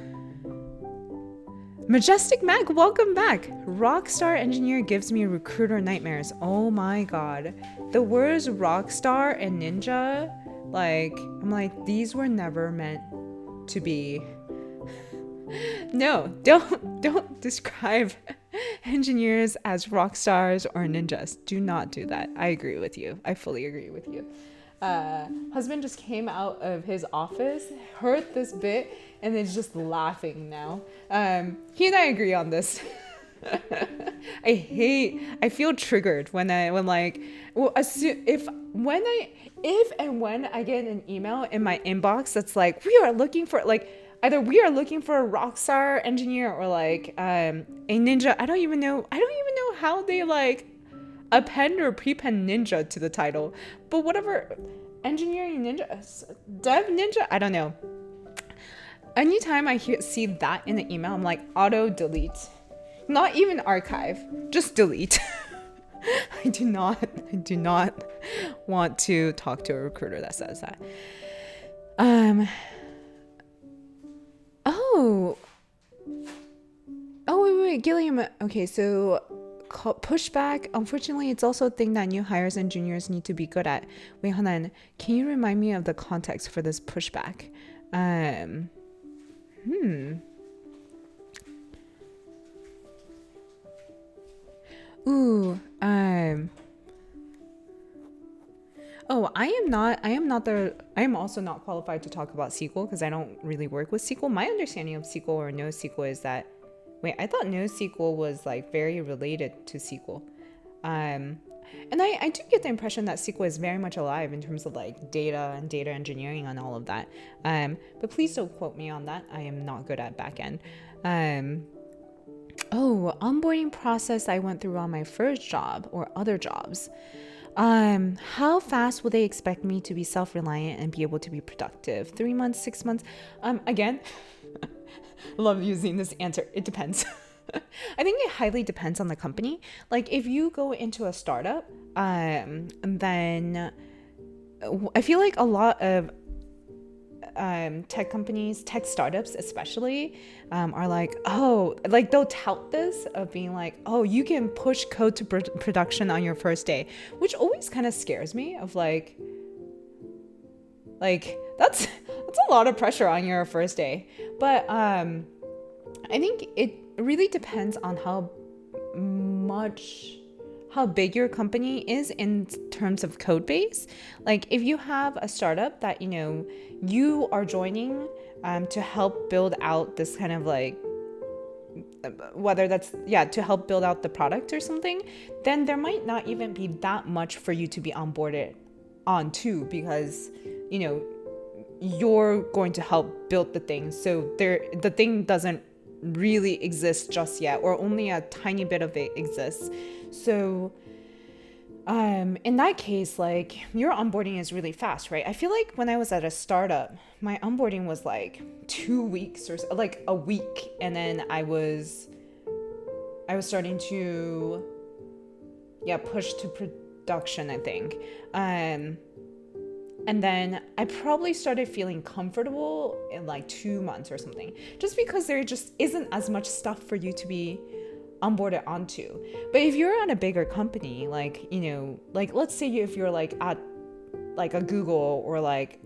Majestic Mac, welcome back. Rockstar engineer gives me recruiter nightmares. Oh my god. The words rockstar and ninja, like, I'm like, these were never meant to be. No, don't describe engineers as rock stars or ninjas. Do not do that. I agree with you. I fully agree with you. Husband just came out of his office, heard this bit, and is just laughing now. He and I agree on this. I feel triggered when I get an email in my inbox that's like, we are looking for like, either we are looking for a rock star engineer or like a ninja. I don't even know how they like append or prepend ninja to the title, but whatever, engineering ninja, dev ninja, I don't know. Anytime I see that in the email, I'm like, auto delete. Not even archive, just delete. I do not want to talk to a recruiter that says that. Wait, Gilliam. Okay, so pushback. Unfortunately, it's also a thing that new hires and juniors need to be good at. Wait, hold on. Can you remind me of the context for this pushback? I am also not qualified to talk about SQL because I don't really work with SQL. My understanding of SQL or NoSQL is that, I thought NoSQL was like very related to SQL. And I do get the impression that SQL is very much alive in terms of like data and data engineering and all of that. But please don't quote me on that. I am not good at backend. Onboarding process I went through on my first job or other jobs. How fast will they expect me to be self-reliant and be able to be productive? 3 months, 6 months? Again, love using this answer. It depends. I think it highly depends on the company. Like if you go into a startup, then I feel like a lot of tech companies, tech startups especially, are like, like they'll tout this of being like, you can push code to production on your first day, which always kind of scares me of like that's a lot of pressure on your first day. But I think it really depends on how how big your company is in terms of code base. Like if you have a startup that, you are joining to help build out this kind of like, whether that's, to help build out the product or something, then there might not even be that much for you to be onboarded onto, because, you're going to help build the thing. So the thing doesn't really exist just yet, or only a tiny bit of it exists. So in that case, like your onboarding is really fast, right? I feel like when I was at a startup, my onboarding was like 2 weeks or like a week, and then I was starting to push to production, I think. And then I probably started feeling comfortable in like 2 months or something, just because there just isn't as much stuff for you to be onboarded onto. But if you're at a bigger company, like, like let's say if you're like at like a Google or like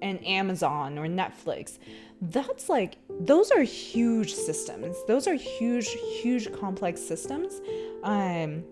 an Amazon or Netflix, that's like, those are huge systems. Those are huge complex systems. And,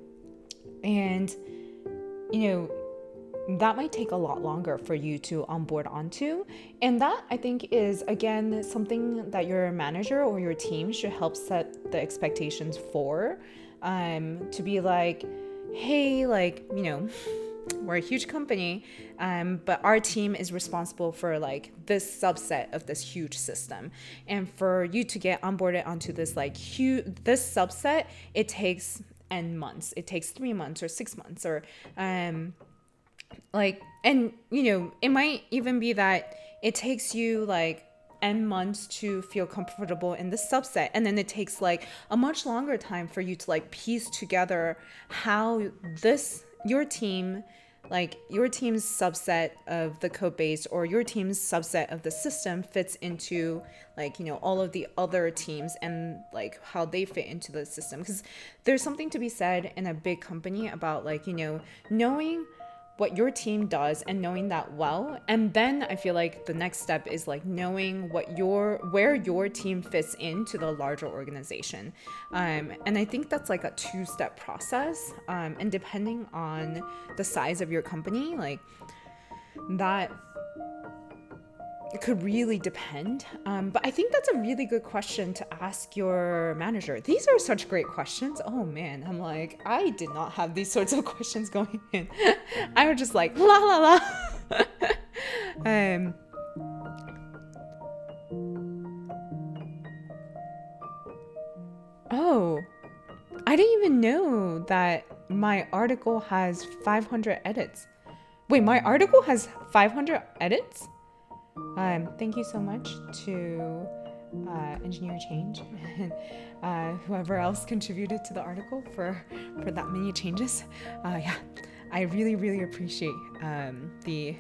that might take a lot longer for you to onboard onto. And that, I think, is, again, something that your manager or your team should help set the expectations for, to be like, hey, like, we're a huge company, but our team is responsible for like this subset of this huge system. And for you to get onboarded onto this like this subset, it takes N months. It takes 3 months or 6 months, or it might even be that it takes you like N months to feel comfortable in this subset, and then it takes like a much longer time for you to like piece together how your team's subset of the code base, or your team's subset of the system, fits into like, all of the other teams, and like how they fit into the system. Because there's something to be said in a big company about like, knowing what your team does and knowing that well. And then I feel like the next step is like knowing where your team fits into the larger organization. And I think that's like a 2-step process. And depending on the size of your company, like that, it could really depend. But I think that's a really good question to ask your manager. These are such great questions. Oh man, I'm like, I did not have these sorts of questions going in. I was just like, la la la. Oh, I didn't even know that my article has 500 edits. Wait, my article has 500 edits? Thank you so much to Engineer Change and whoever else contributed to the article for that many changes. I really appreciate the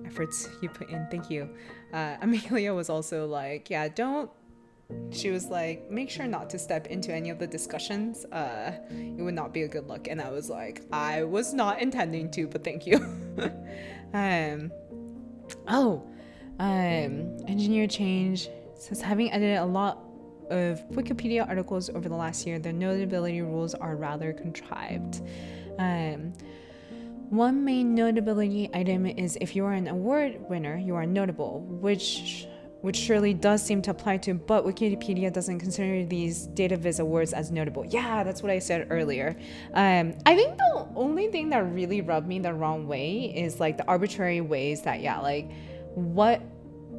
efforts you put in. Thank you. Amelia was also like, she was like, make sure not to step into any of the discussions. It would not be a good look. And I was like, I was not intending to, but thank you. Engineer Change says, having edited a lot of Wikipedia articles over the last year, their notability rules are rather contrived. One main notability item is if you are an award winner, you are notable, which surely does seem to apply to, but Wikipedia doesn't consider these data viz awards as notable. Yeah, that's what I said earlier. I think the only thing that really rubbed me the wrong way is like the arbitrary ways that, like what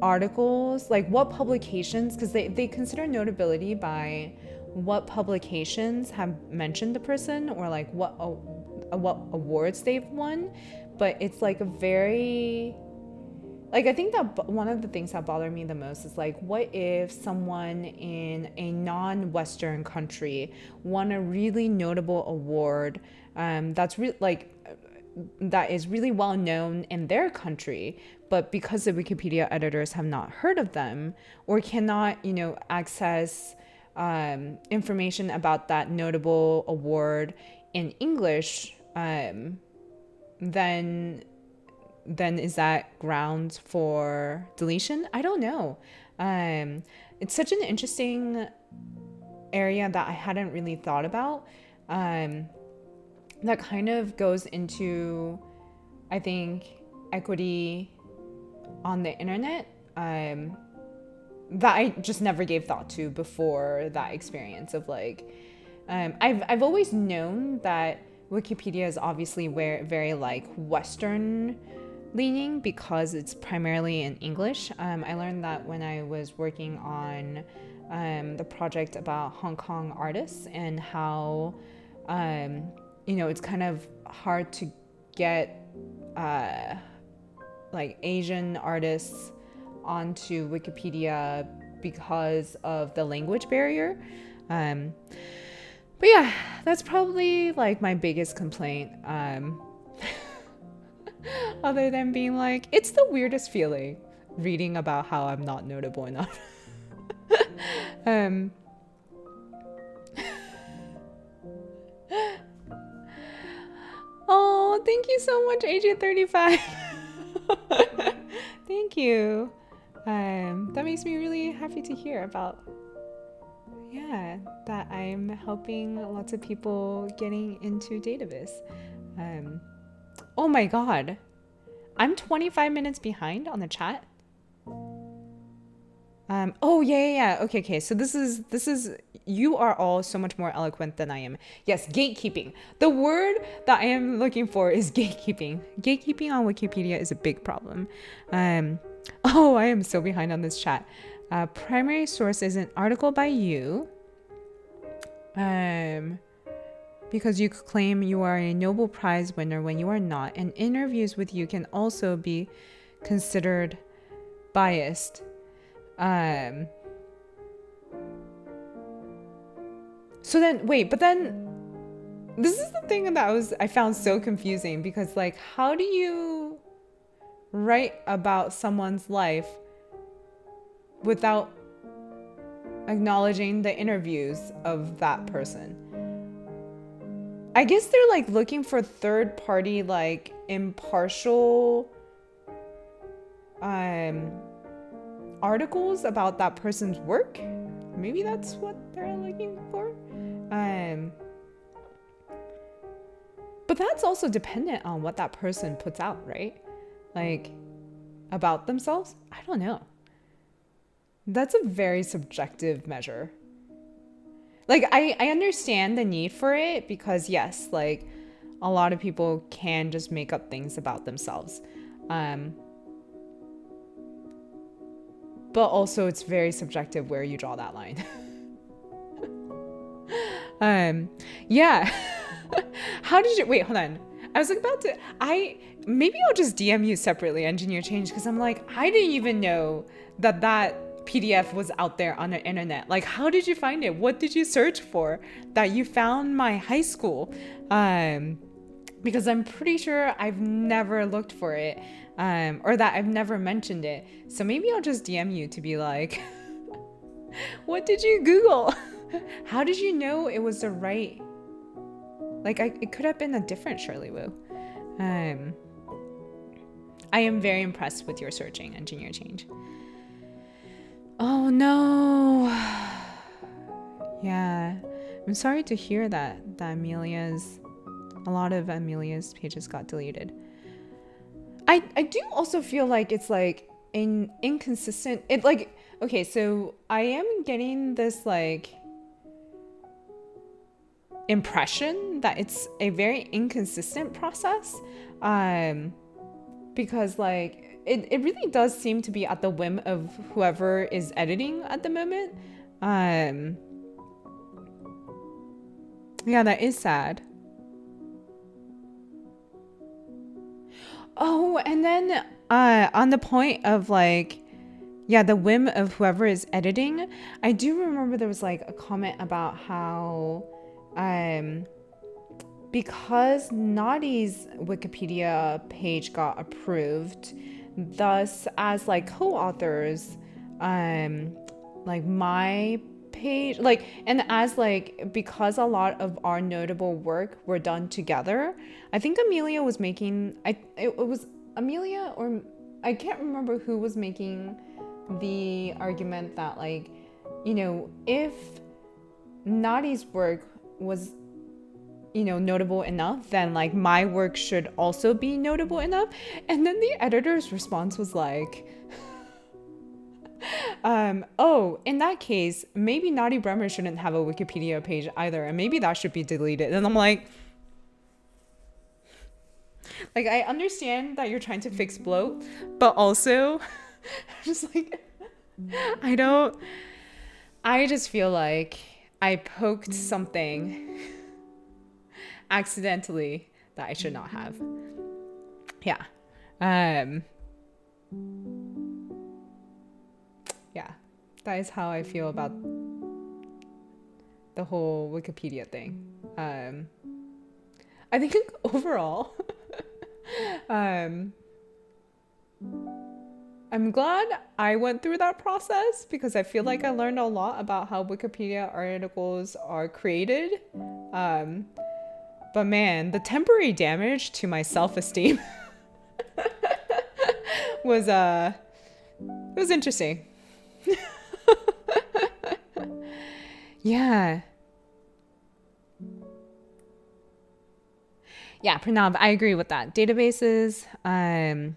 articles, like what publications, because they consider notability by what publications have mentioned the person, or like what awards they've won. But it's like a very, like, I think that one of the things that bother me the most is like, what if someone in a non-Western country won a really notable award that's that is really well known in their country, but because the Wikipedia editors have not heard of them or cannot, access information about that notable award in English, then is that grounds for deletion? I don't know. It's such an interesting area that I hadn't really thought about. that kind of goes into, I think, equity on the internet, that I just never gave thought to before that experience of like, I've always known that Wikipedia is obviously very like Western leaning because it's primarily in English. I learned that when I was working on the project about Hong Kong artists and how, it's kind of hard to get like Asian artists onto Wikipedia because of the language barrier. But yeah, that's probably like my biggest complaint. Other than being like, it's the weirdest feeling reading about how I'm not notable enough. Oh, thank you so much, AJ35. Thank you. That makes me really happy to hear about, that I'm helping lots of people getting into database. Oh my god, I'm 25 minutes behind on the chat. Okay. So this is you are all so much more eloquent than I am. Yes, gatekeeping. The word that I am looking for is gatekeeping. Gatekeeping on Wikipedia is a big problem. I am so behind on this chat. Primary source is an article by you. Because you claim you are a Nobel Prize winner when you are not, and interviews with you can also be considered biased. So then, but then this is the thing that I found so confusing, because like, how do you write about someone's life without acknowledging the interviews of that person? I guess they're like looking for third party, like impartial articles about that person's work. Maybe that's what they're looking for. But that's also dependent on what that person puts out, right? Like, about themselves? I don't know. That's a very subjective measure. Like, I understand the need for it because, yes, like, a lot of people can just make up things about themselves. But also, it's very subjective where you draw that line. Yeah. How did you... Wait, hold on. I was about to... Maybe I'll just DM you separately, Engineer Change, because I'm like, I didn't even know that PDF was out there on the internet. Like, how did you find it? What did you search for that you found my high school? Because I'm pretty sure I've never looked for it, or that I've never mentioned it. So maybe I'll just DM you to be like, what did you Google? How did you know it was the right... Like, it could have been a different Shirley Wu. I am very impressed with your searching, Engineer Change. Oh no. Yeah. I'm sorry to hear that a lot of Amelia's pages got deleted. I do also feel like it's like inconsistent. It like, okay, so I am getting this like impression that it's a very inconsistent process. Because like it really does seem to be at the whim of whoever is editing at the moment. Yeah, that is sad. Oh, and then on the point of like, yeah, the whim of whoever is editing, I do remember there was like a comment about how because Nadi's Wikipedia page got approved, thus as like co-authors, like my page, like, and as like, because a lot of our notable work were done together, I think Amelia was making, it was Amelia, or I can't remember who was making the argument that like, if Nadi's work was notable enough, then like my work should also be notable enough. And then the editor's response was like, oh, in that case, maybe Naughty Bremer shouldn't have a Wikipedia page either, and maybe that should be deleted. And I'm like, I understand that you're trying to fix bloat, but also, just like, I just feel like I poked something accidentally that I should not have. Yeah. Yeah, that is how I feel about the whole Wikipedia thing. I think overall, I'm glad I went through that process because I feel like I learned a lot about how Wikipedia articles are created. But man, the temporary damage to my self-esteem was interesting. Yeah. Yeah, Pranav, I agree with that. Databases, I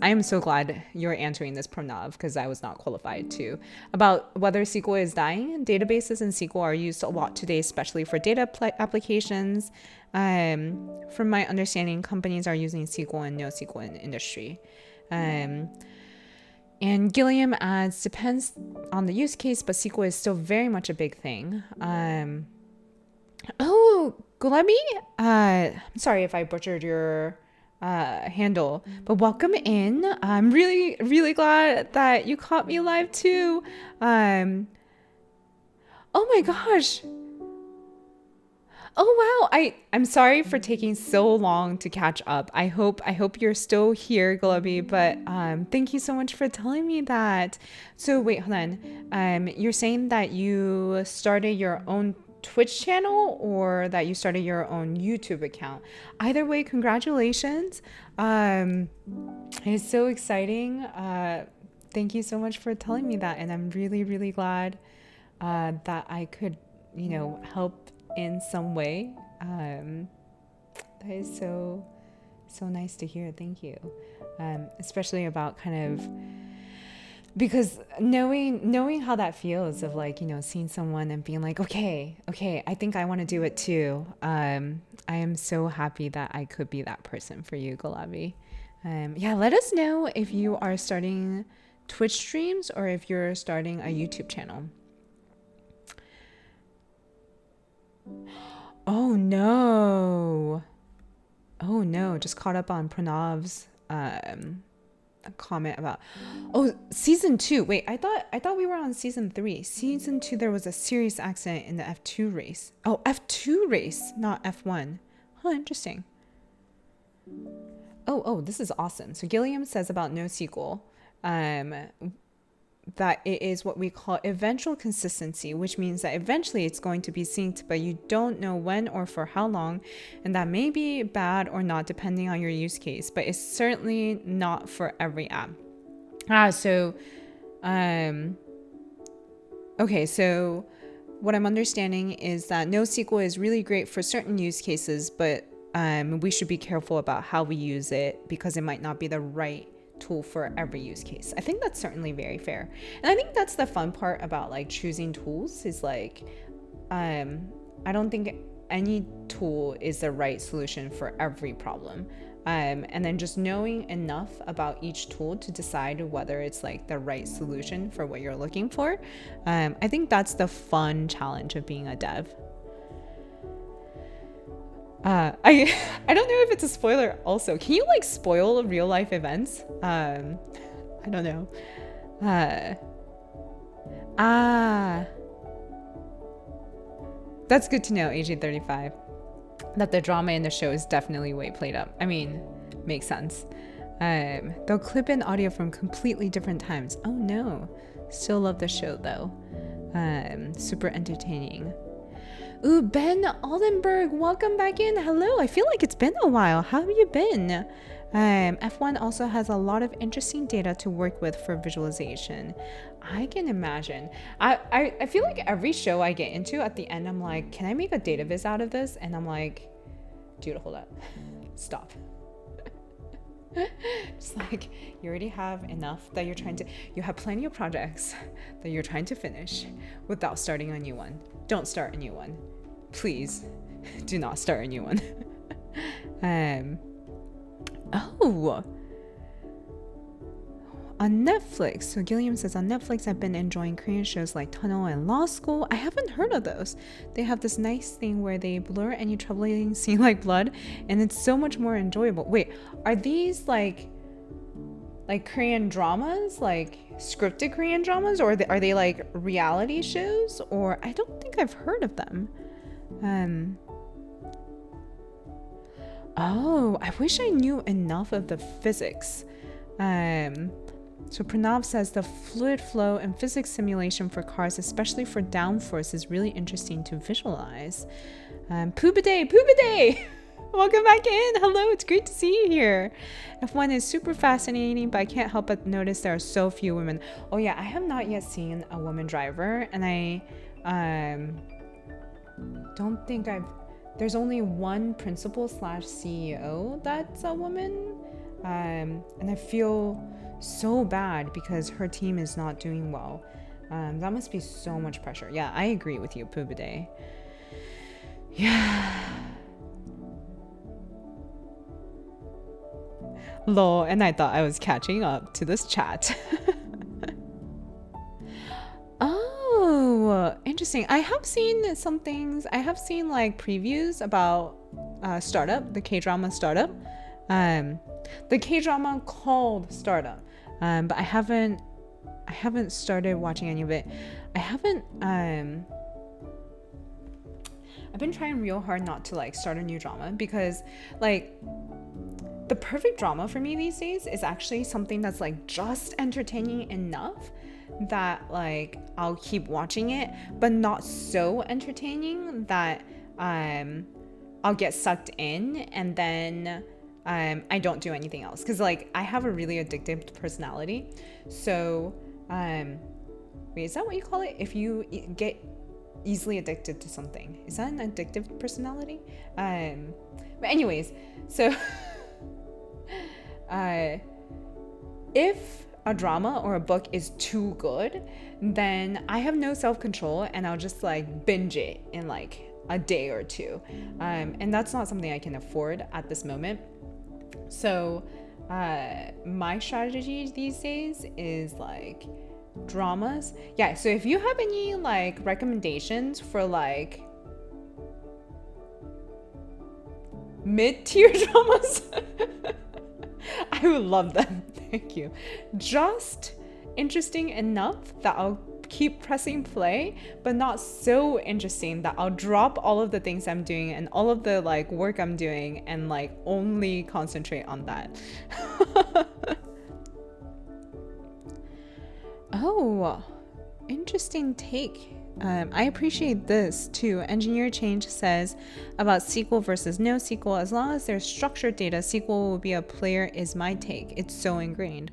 am so glad you're answering this, Pranav, because I was not qualified to. About whether SQL is dying, databases in SQL are used a lot today, especially for data applications. From my understanding, companies are using SQL and NoSQL in industry. And Gilliam adds, depends on the use case, but SQL is still very much a big thing. Oh, Gulemi, I'm sorry if I butchered your handle, but welcome in. I'm really, really glad that you caught me live too. Oh my gosh. Oh wow, I'm sorry for taking so long to catch up. I hope you're still here, Gulemi, but thank you so much for telling me that. So wait, hold on. You're saying that you started your own Twitch channel or that you started your own YouTube account? Either way, congratulations. It's so exciting. Thank you so much for telling me that, and I'm really, really glad that I could, help in some way. That is so nice to hear. Thank you. Especially about kind of, because knowing how that feels of seeing someone and being like, okay, I think I want to do it too. I am so happy that I could be that person for you, Gulabi. Yeah, let us know if you are starting Twitch streams or if you're starting a YouTube channel. Oh no, just caught up on Pranav's comment about season 2. Wait, I thought we were on season 3. Season 2, there was a serious accident in the F2 race. Oh, F2 race, not F1. Interesting. Oh, this is awesome. So Gilliam says about NoSQL that it is what we call eventual consistency, which means that eventually it's going to be synced, but you don't know when or for how long, and that may be bad or not depending on your use case, but it's certainly not for every app. Okay, so what I'm understanding is that NoSQL is really great for certain use cases, but we should be careful about how we use it because it might not be the right tool for every use case. I think that's certainly very fair. And I think that's the fun part about choosing tools is I don't think any tool is the right solution for every problem. And then just knowing enough about each tool to decide whether it's the right solution for what you're looking for. I think that's the fun challenge of being a dev. I don't know if it's a spoiler also. Can you spoil real life events? I don't know. That's good to know, AJ35. That the drama in the show is definitely way played up. I mean, makes sense. They'll clip in audio from completely different times. Oh no. Still love the show though. Super entertaining. Ooh, Ben Oldenburg, welcome back in. Hello, I feel like it's been a while. How have you been? F1 also has a lot of interesting data to work with for visualization. I can imagine. I feel like every show I get into, at the end, I'm like, can I make a data viz out of this? And I'm like, dude, hold up. Stop. It's like, you already have enough that you have plenty of projects that you're trying to finish without starting a new one. Don't start a new one. Please do not start a new one. Oh, on Netflix. So Gilliam says, on Netflix, I've been enjoying Korean shows like Tunnel and Law School. I haven't heard of those. They have this nice thing where they blur any troubling scene like blood, and it's so much more enjoyable. Wait, are these like Korean dramas, like scripted Korean dramas, or are they like reality shows? Or I don't think I've heard of them. Oh, I wish I knew enough of the physics. So Pranav says the fluid flow and physics simulation for cars, especially for downforce, is really interesting to visualize. Poobaday! Welcome back in. Hello, it's great to see you here. F1 is super fascinating, but I can't help but notice there are so few women. Oh yeah, I have not yet seen a woman driver, and I don't think there's only one principal / CEO that's a woman. And I feel so bad because her team is not doing well. That must be so much pressure. Yeah, I agree with you, Poobaday. Yeah. Lol, and I thought I was catching up to this chat. Oh, interesting. I have seen some things. I have seen like previews about Startup, the K-drama Startup. The K-drama called Startup. But I haven't started watching any of it. I've been trying real hard not to like start a new drama, because like the perfect drama for me these days is actually something that's like just entertaining enough that like I'll keep watching it, but not so entertaining that I'll get sucked in and then I don't do anything else, because like I have a really addictive personality. So wait, is that what you call it if you get easily addicted to something? Is that an addictive personality? But anyways, so if a drama or a book is too good, then I have no self-control and I'll just like binge it in like a day or two, and that's not something I can afford at this moment. So my strategy these days is like dramas. Yeah, so if you have any like recommendations for like mid-tier dramas, I would love them. Thank you. Just interesting enough that I'll keep pressing play, but not so interesting that I'll drop all of the things I'm doing and all of the like work I'm doing and like only concentrate on that. Oh, interesting take. I appreciate this too. Engineer Change says about SQL versus no SQL. As long as there's structured data, SQL will be a player is my take. It's so ingrained.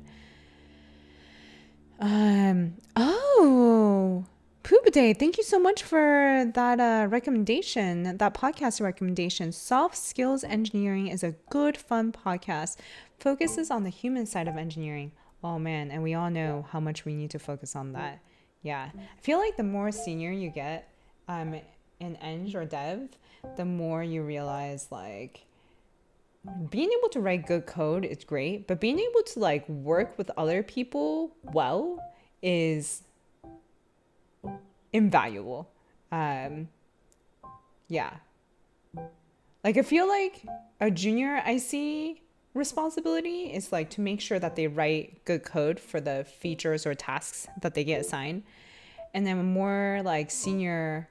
Oh, Poobaday, thank you so much for that recommendation, that podcast recommendation. Soft Skills Engineering is a good, fun podcast. Focuses on the human side of engineering. Oh man, and we all know how much we need to focus on that. Yeah, I feel like the more senior you get in Eng or Dev, the more you realize like being able to write good code is great, but being able to like work with other people well is invaluable. Yeah. Like I feel like a junior IC responsibility is like to make sure that they write good code for the features or tasks that they get assigned. And then a more like senior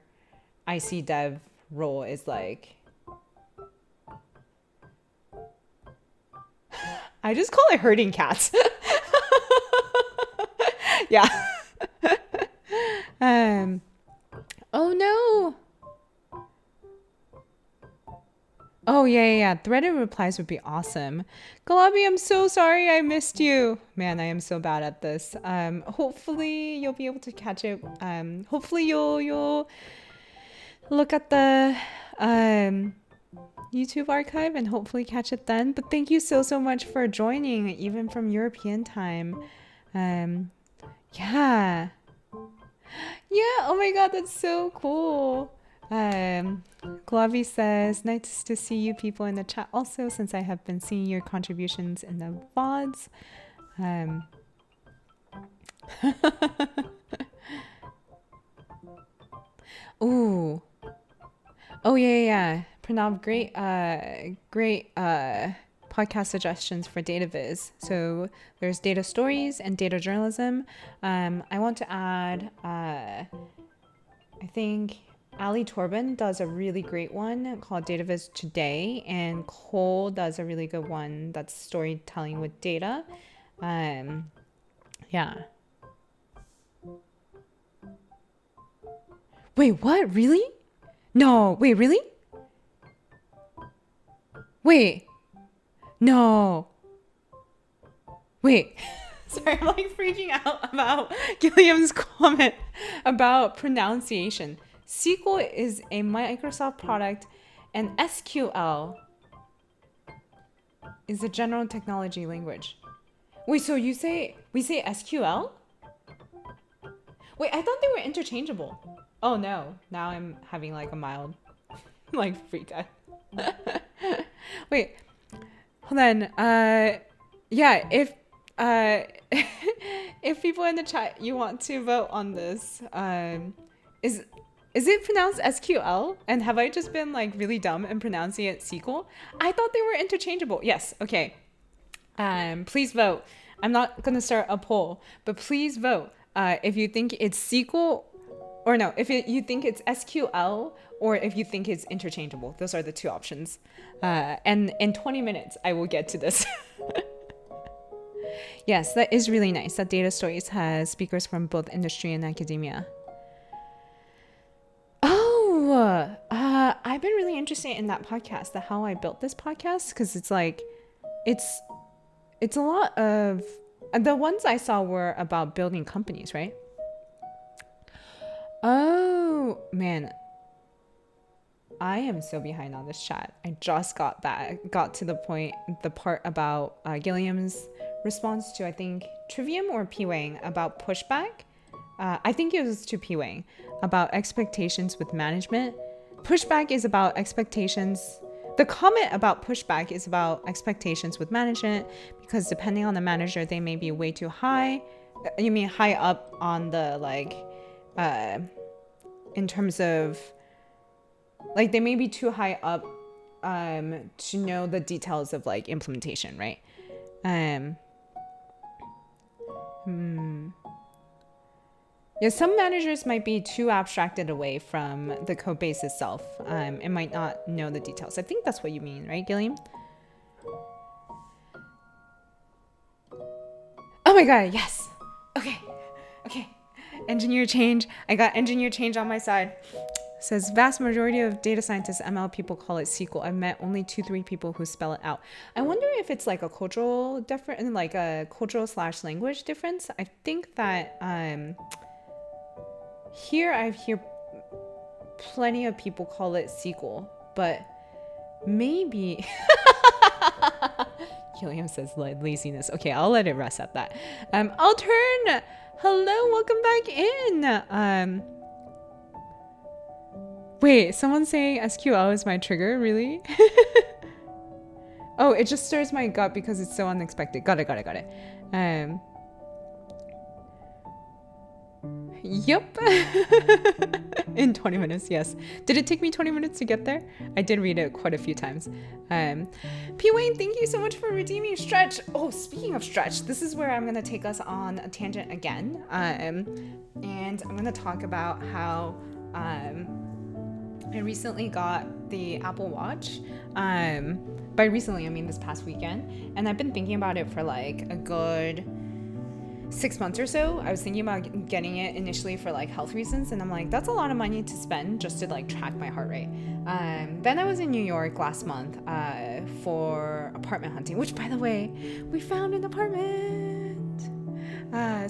IC dev role is like, I just call it herding cats. Yeah. Oh no. Oh, yeah. Threaded replies would be awesome. Galabi, I'm so sorry I missed you. Man, I am so bad at this. Hopefully you'll be able to catch it. Hopefully you'll look at the YouTube archive and hopefully catch it then. But thank you so much for joining, even from European time. Yeah. Yeah, oh my god, that's so cool. Glavi says, nice to see you people in the chat also, since I have been seeing your contributions in the VODs. Ooh. Oh, yeah. Pranav, great podcast suggestions for data viz. So there's data stories and data journalism. I want to add, I think Ali Torban does a really great one called Data Viz Today, and Cole does a really good one that's storytelling with data. Yeah. Wait, what? Really? No, wait, really? Wait. No. Wait. Sorry, I'm like freaking out about Gilliam's comment about pronunciation. SQL is a Microsoft product and SQL is a general technology language. Wait, so we say SQL? Wait, I thought they were interchangeable. Oh no, now I'm having like a mild like freak out. Wait, hold on. Yeah, if if people in the chat you want to vote on this, is it pronounced SQL? And have I just been like really dumb and pronouncing it SQL? I thought they were interchangeable. Yes, okay. Please vote. I'm not gonna start a poll, but please vote if you think it's SQL, or no, if you think it's SQL, or if you think it's interchangeable. Those are the two options. And in 20 minutes, I will get to this. Yes, that is really nice that Data Stories has speakers from both industry and academia. Oh, I've been really interested in that podcast, the How I Built This podcast, because it's like, it's a lot of, the ones I saw were about building companies, right? Oh, man. I am so behind on this chat. I just got to the part about Gilliam's response to, I think, Trivium or P-Wang about pushback. I think it was to P-Wang about expectations with management. Pushback is about expectations. The comment about pushback is about expectations with management, because depending on the manager, they may be way too high. You mean high up on the, like, in terms of, like, they may be too high up to know the details of like implementation, right? Yeah, some managers might be too abstracted away from the code base itself and might not know the details. I think that's what you mean, right, Gilliam? Oh my god, yes. Okay. Engineer change. I got engineer change on my side. Says vast majority of data scientists, ML people call it SQL. I've met only 2-3 people who spell it out. I wonder if it's like a cultural difference, like a cultural/language difference. I think that here I hear plenty of people call it SQL, but maybe Gilliam says laziness. Okay, I'll let it rest at that. I'll turn. Hello, welcome back in. Wait, someone's saying SQL is my trigger, really? Oh, it just stirs my gut because it's so unexpected. Got it. Yep. In 20 minutes, yes. Did it take me 20 minutes to get there? I did read it quite a few times. P. Wayne, thank you so much for redeeming Stretch. Oh, speaking of Stretch, this is where I'm going to take us on a tangent again. And I'm going to talk about how I recently got the Apple Watch. By recently, I mean this past weekend. And I've been thinking about it for like a good 6 months or so. I was thinking about getting it initially for like health reasons, and I'm like, that's a lot of money to spend just to like track my heart rate. Then I was in New York last month for apartment hunting, which, by the way, we found an apartment.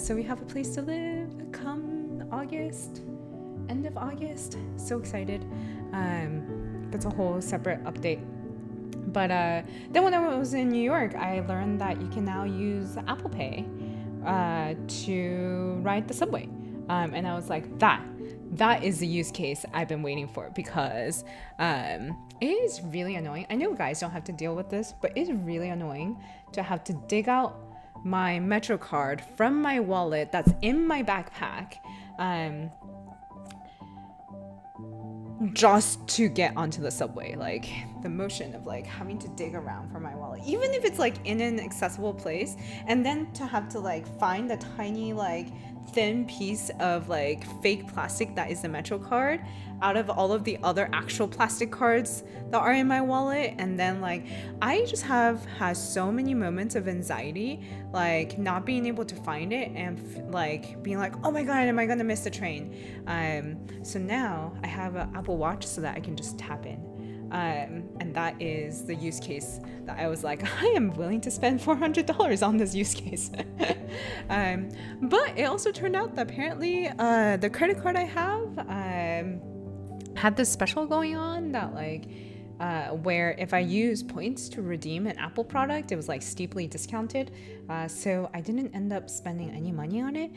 So we have a place to live come August, end of August. So excited. That's a whole separate update. But then when I was in New York, I learned that you can now use Apple Pay to ride the subway. And I was like, that is the use case I've been waiting for, because it is really annoying. I know guys don't have to deal with this, but it's really annoying to have to dig out my Metro card from my wallet that's in my backpack just to get onto the subway. Like the motion of like having to dig around for my wallet, even if it's like in an accessible place, and then to have to like find the tiny like thin piece of like fake plastic that is the Metro card out of all of the other actual plastic cards that are in my wallet. And then like I just have had so many moments of anxiety, like not being able to find it and like being like, oh my god, am I gonna miss the train? So now I have an Apple Watch so that I can just tap in. And that is the use case that I was like, I am willing to spend $400 on this use case. But it also turned out that apparently the credit card I have had this special going on that like where if I use points to redeem an Apple product, it was like steeply discounted. So I didn't end up spending any money on it,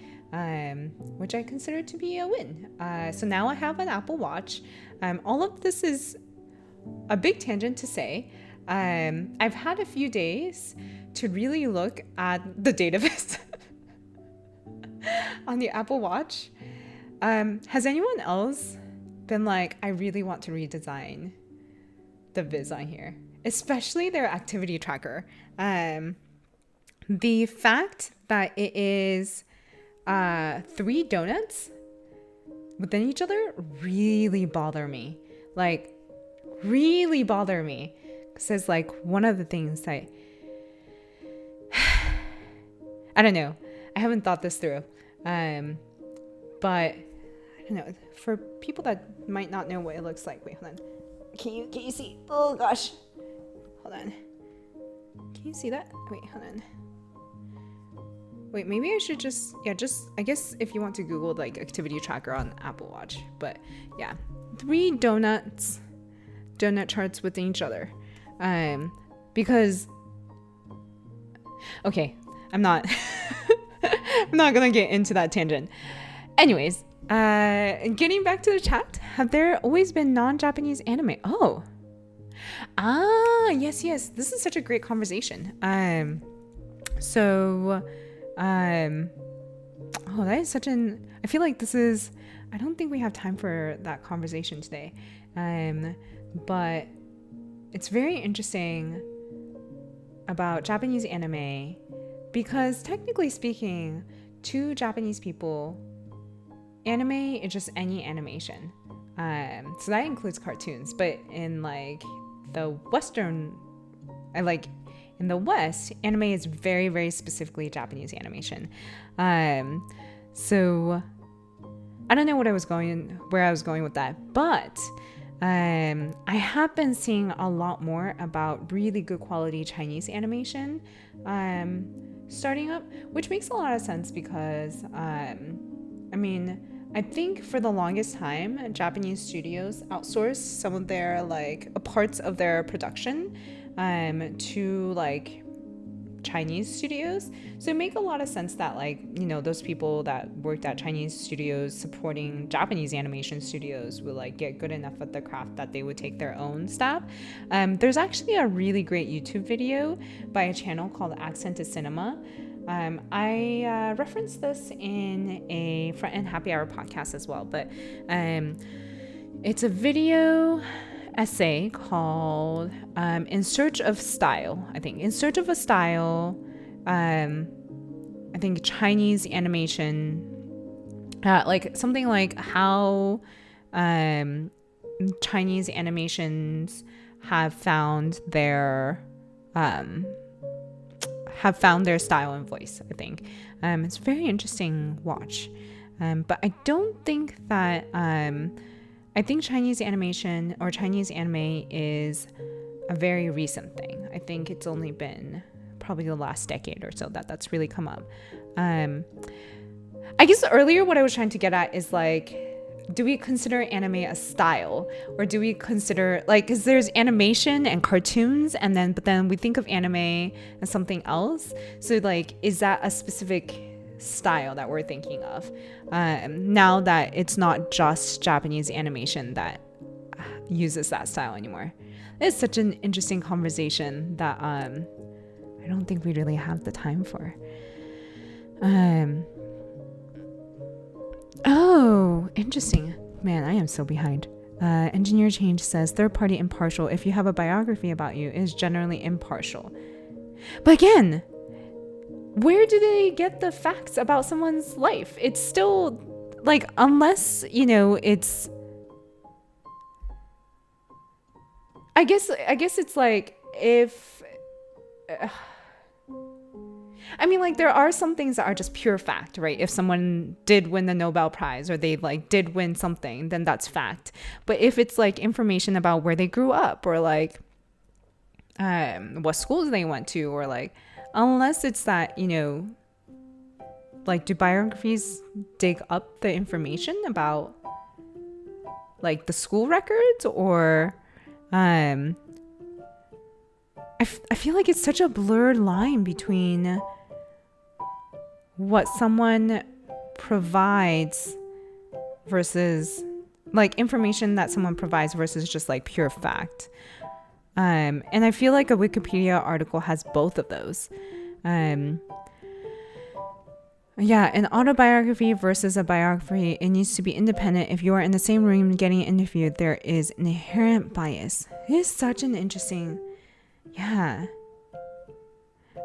which I consider to be a win. So now I have an Apple Watch. All of this is a big tangent to say, I've had a few days to really look at the database on the Apple Watch. Has anyone else been like, I really want to redesign the viz on here, especially their activity tracker? The fact that it is 3 donuts within each other really bother me. Like, really bother me, because it's like one of the things that I don't know, I haven't thought this through, but I don't know, for people that might not know what it looks like. Wait, hold on, can you see? Oh gosh, hold on, can you see that? Wait, hold on, wait, maybe I should just I guess if you want to Google like activity tracker on Apple Watch. But yeah, 3 donut charts within each other, because okay, I'm not I'm not gonna get into that tangent. Anyways, getting back to the chat, have there always been non-Japanese anime? Yes, this is such a great conversation. That is such an, I feel like this is, I don't think we have time for that conversation today. But it's very interesting about Japanese anime, because technically speaking, to Japanese people, anime is just any animation. So that includes cartoons, but in like the Western, in the West, anime is very, very specifically Japanese animation. So I don't know where I was going with that, but I have been seeing a lot more about really good quality Chinese animation starting up, which makes a lot of sense because, I think for the longest time, Japanese studios outsourced some of their parts of their production to Chinese studios. So it makes a lot of sense that those people that worked at Chinese studios supporting Japanese animation studios will get good enough at the craft that they would take their own staff. There's actually a really great YouTube video by a channel called Accented Cinema. I referenced this in a Front End Happy Hour podcast as well, but it's a video essay called In Search of Style. In Search of a Style, I think Chinese animation, something like how Chinese animations have found their have found their style and voice, I think. It's a very interesting watch. But I don't think that, I think Chinese animation or Chinese anime is a very recent thing. I think it's only been probably the last decade or so that's really come up. I guess earlier what I was trying to get at is like, do we consider anime a style, or do we consider like, because there's animation and cartoons, and then but then we think of anime as something else. So like, is that a specific style that we're thinking of now that it's not just Japanese animation that uses that style anymore? It's such an interesting conversation that I don't think we really have the time for. Oh, interesting. Man, I am so behind. Engineer Change says third party impartial. If you have a biography about you, is generally impartial. But again, where do they get the facts about someone's life? It's still like, unless, you know, it's, I guess it's like, if I mean, like, there are some things that are just pure fact, right? If someone did win the Nobel Prize, or they like did win something, then that's fact. But if it's like information about where they grew up, or like what schools they went to, or like, unless it's that, you know, like, do biographies dig up the information about like the school records, or I feel like it's such a blurred line between what someone provides versus like information that someone provides versus just like pure fact. And I feel like a Wikipedia article has both of those. Yeah, an autobiography versus a biography, it needs to be independent. If you are in the same room getting interviewed, there is an inherent bias. It is such an interesting, yeah.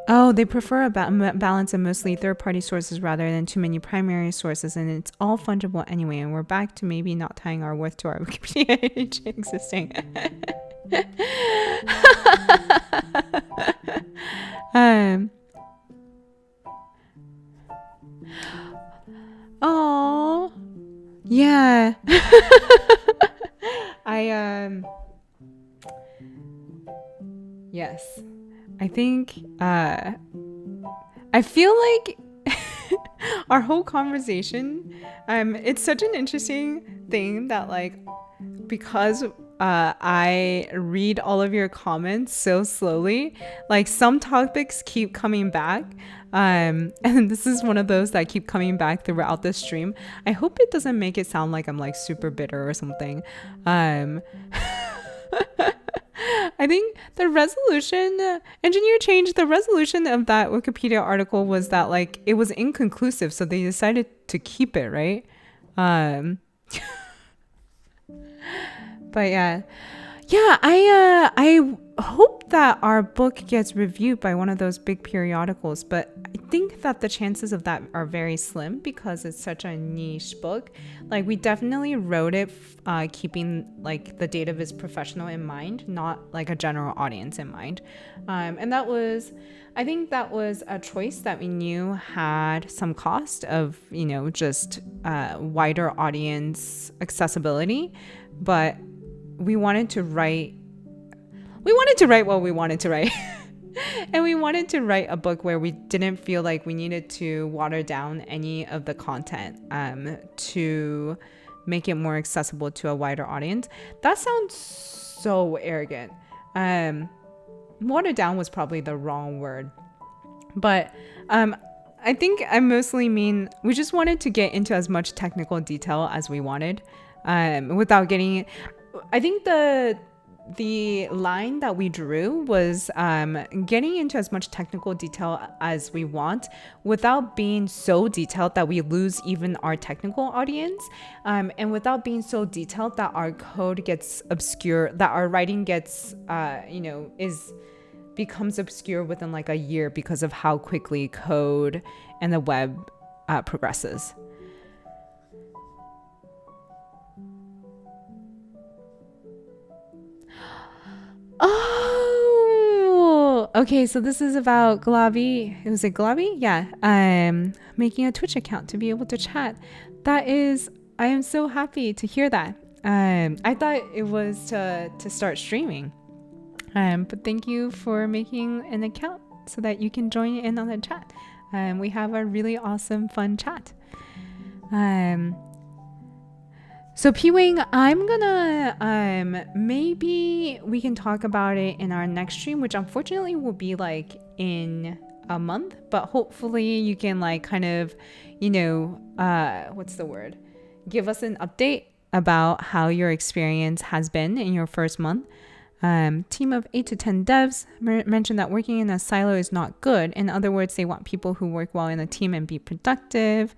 Oh, they prefer a balance of mostly third-party sources rather than too many primary sources, and it's all fungible anyway. And we're back to maybe not tying our worth to our Wikipedia page existing. Oh, yeah. Yes. I think I feel like our whole conversation, it's such an interesting thing that, like, because I read all of your comments so slowly, like, some topics keep coming back, and this is one of those that keep coming back throughout the stream. I hope it doesn't make it sound like I'm like super bitter or something. I think the resolution, Engineer Change, the resolution of that Wikipedia article was that, like, it was inconclusive, so they decided to keep it, right? But yeah, I hope that our book gets reviewed by one of those big periodicals, but I think that the chances of that are very slim because it's such a niche book. Like, we definitely wrote it keeping like the data viz professional in mind, not like a general audience in mind. And I think that was a choice that we knew had some cost of, you know, just wider audience accessibility, but we wanted to write what we wanted to write. And we wanted to write a book where we didn't feel like we needed to water down any of the content to make it more accessible to a wider audience. That sounds so arrogant. Water down was probably the wrong word. But I think I mostly mean we just wanted to get into as much technical detail as we wanted without getting... I think the line that we drew was getting into as much technical detail as we want without being so detailed that we lose even our technical audience, and without being so detailed that our code gets obscure, that our writing gets becomes obscure within like a year because of how quickly code and the web progresses. Oh, Okay, so this is about Glavi. Was it Glavi? Yeah. Making a Twitch account to be able to chat. I am so happy to hear that. I thought it was to start streaming. But thank you for making an account so that you can join in on the chat. We have a really awesome, fun chat. So P-Wing, I'm gonna maybe we can talk about it in our next stream, which unfortunately will be like in a month, but hopefully you can like kind of, what's the word? Give us an update about how your experience has been in your first month. Team of 8 to 10 devs mentioned that working in a silo is not good. In other words, they want people who work well in a team and be productive.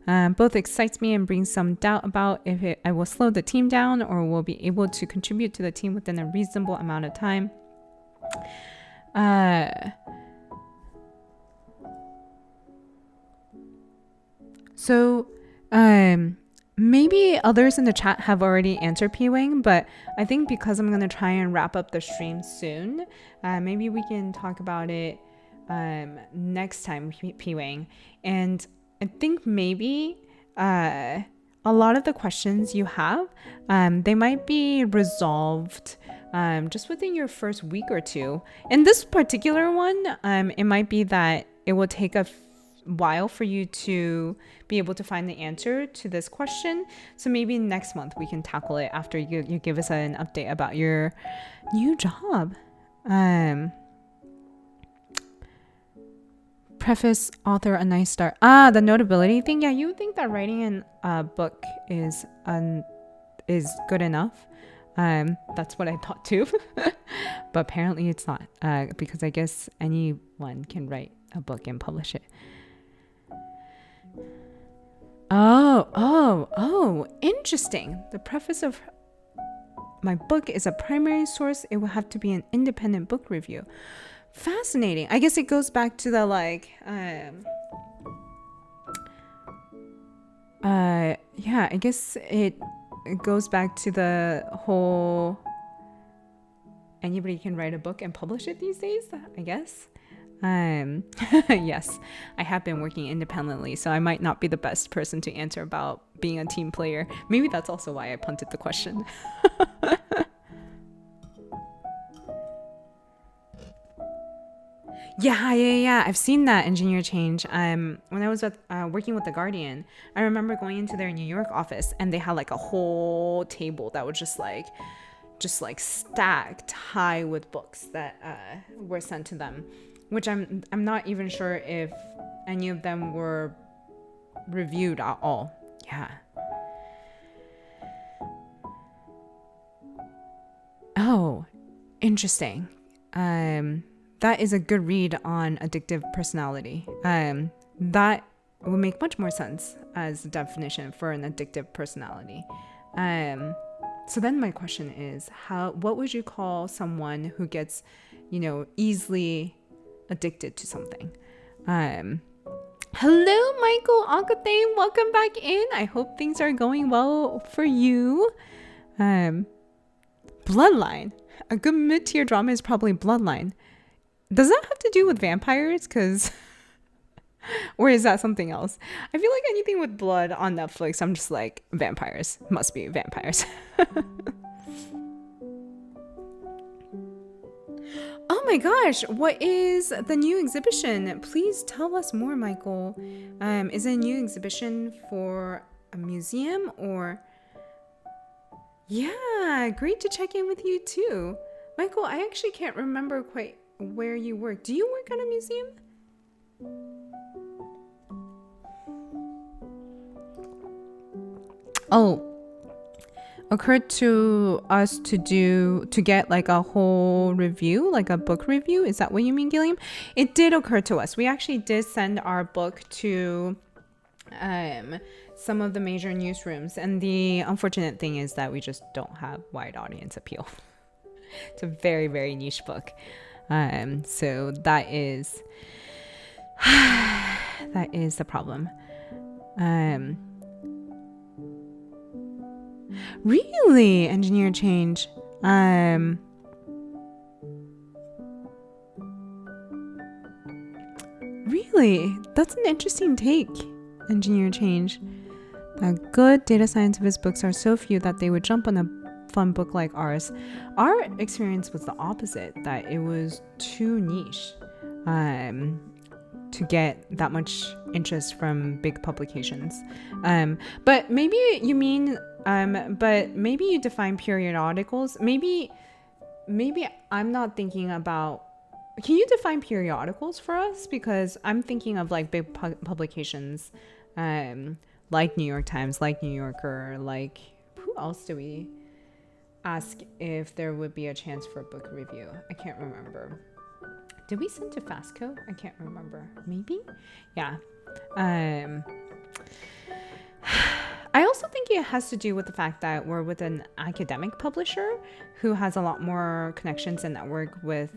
Both excites me and brings some doubt about if I will slow the team down or will be able to contribute to the team within a reasonable amount of time. Maybe others in the chat have already answered P-Wing, but I think because I'm going to try and wrap up the stream soon, maybe we can talk about it next time, P-Wing. And I think maybe a lot of the questions you have, they might be resolved just within your first week or two. In this particular one, it might be that it will take a while for you to be able to find the answer to this question. So maybe next month we can tackle it after you give us an update about your new job. Preface, author, a nice start. The notability thing. Yeah, you would think that writing in a book is good enough. That's what I thought too. But apparently it's not, because I guess anyone can write a book and publish it. Oh, interesting. The preface of my book is a primary source. It will have to be an independent book review. Fascinating. I guess it goes back to the I guess it goes back to the whole anybody can write a book and publish it these days, I guess. Yes, I have been working independently, so I might not be the best person to answer about being a team player. Maybe that's also why I punted the question. Yeah. I've seen that engineer change. When I was working with the Guardian, I remember going into their New York office and they had like a whole table that was just like stacked high with books that were sent to them, which I'm not even sure if any of them were reviewed at all. Yeah. Oh, interesting. That is a good read on addictive personality. That would make much more sense as a definition for an addictive personality. So then my question is, what would you call someone who gets, easily addicted to something? Hello, Michael Akatane. Welcome back in. I hope things are going well for you. Bloodline. A good mid-tier drama is probably Bloodline. Does that have to do with vampires? Or is that something else? I feel like anything with blood on Netflix, I'm just like, vampires. Must be vampires. Oh my gosh, what is the new exhibition? Please tell us more, Michael. Is it a new exhibition for a museum or... Yeah, great to check in with you too. Michael, I actually can't remember quite where you work. Do you work at a museum? Oh, occurred to us to get like a whole review, like a book review. Is that what you mean, Gilliam? It did occur to us. We actually did send our book to some of the major newsrooms, and the unfortunate thing is that we just don't have wide audience appeal. It's a very, very niche book. So that is the problem. Really, engineer change. Really? That's an interesting take. Engineer Change. That good data science books are so few that they would jump on a fun book like ours. Our experience was the opposite, that it was too niche to get that much interest from big publications. But maybe you mean, but maybe you define periodicals. Maybe I'm not thinking about. Can you define periodicals for us? Because I'm thinking of like big publications, like New York Times, like New Yorker, like who else do we ask if there would be a chance for a book review? I can't remember. Did we send to Fastco? I can't remember. Maybe? Yeah. I also think it has to do with the fact that we're with an academic publisher who has a lot more connections and network with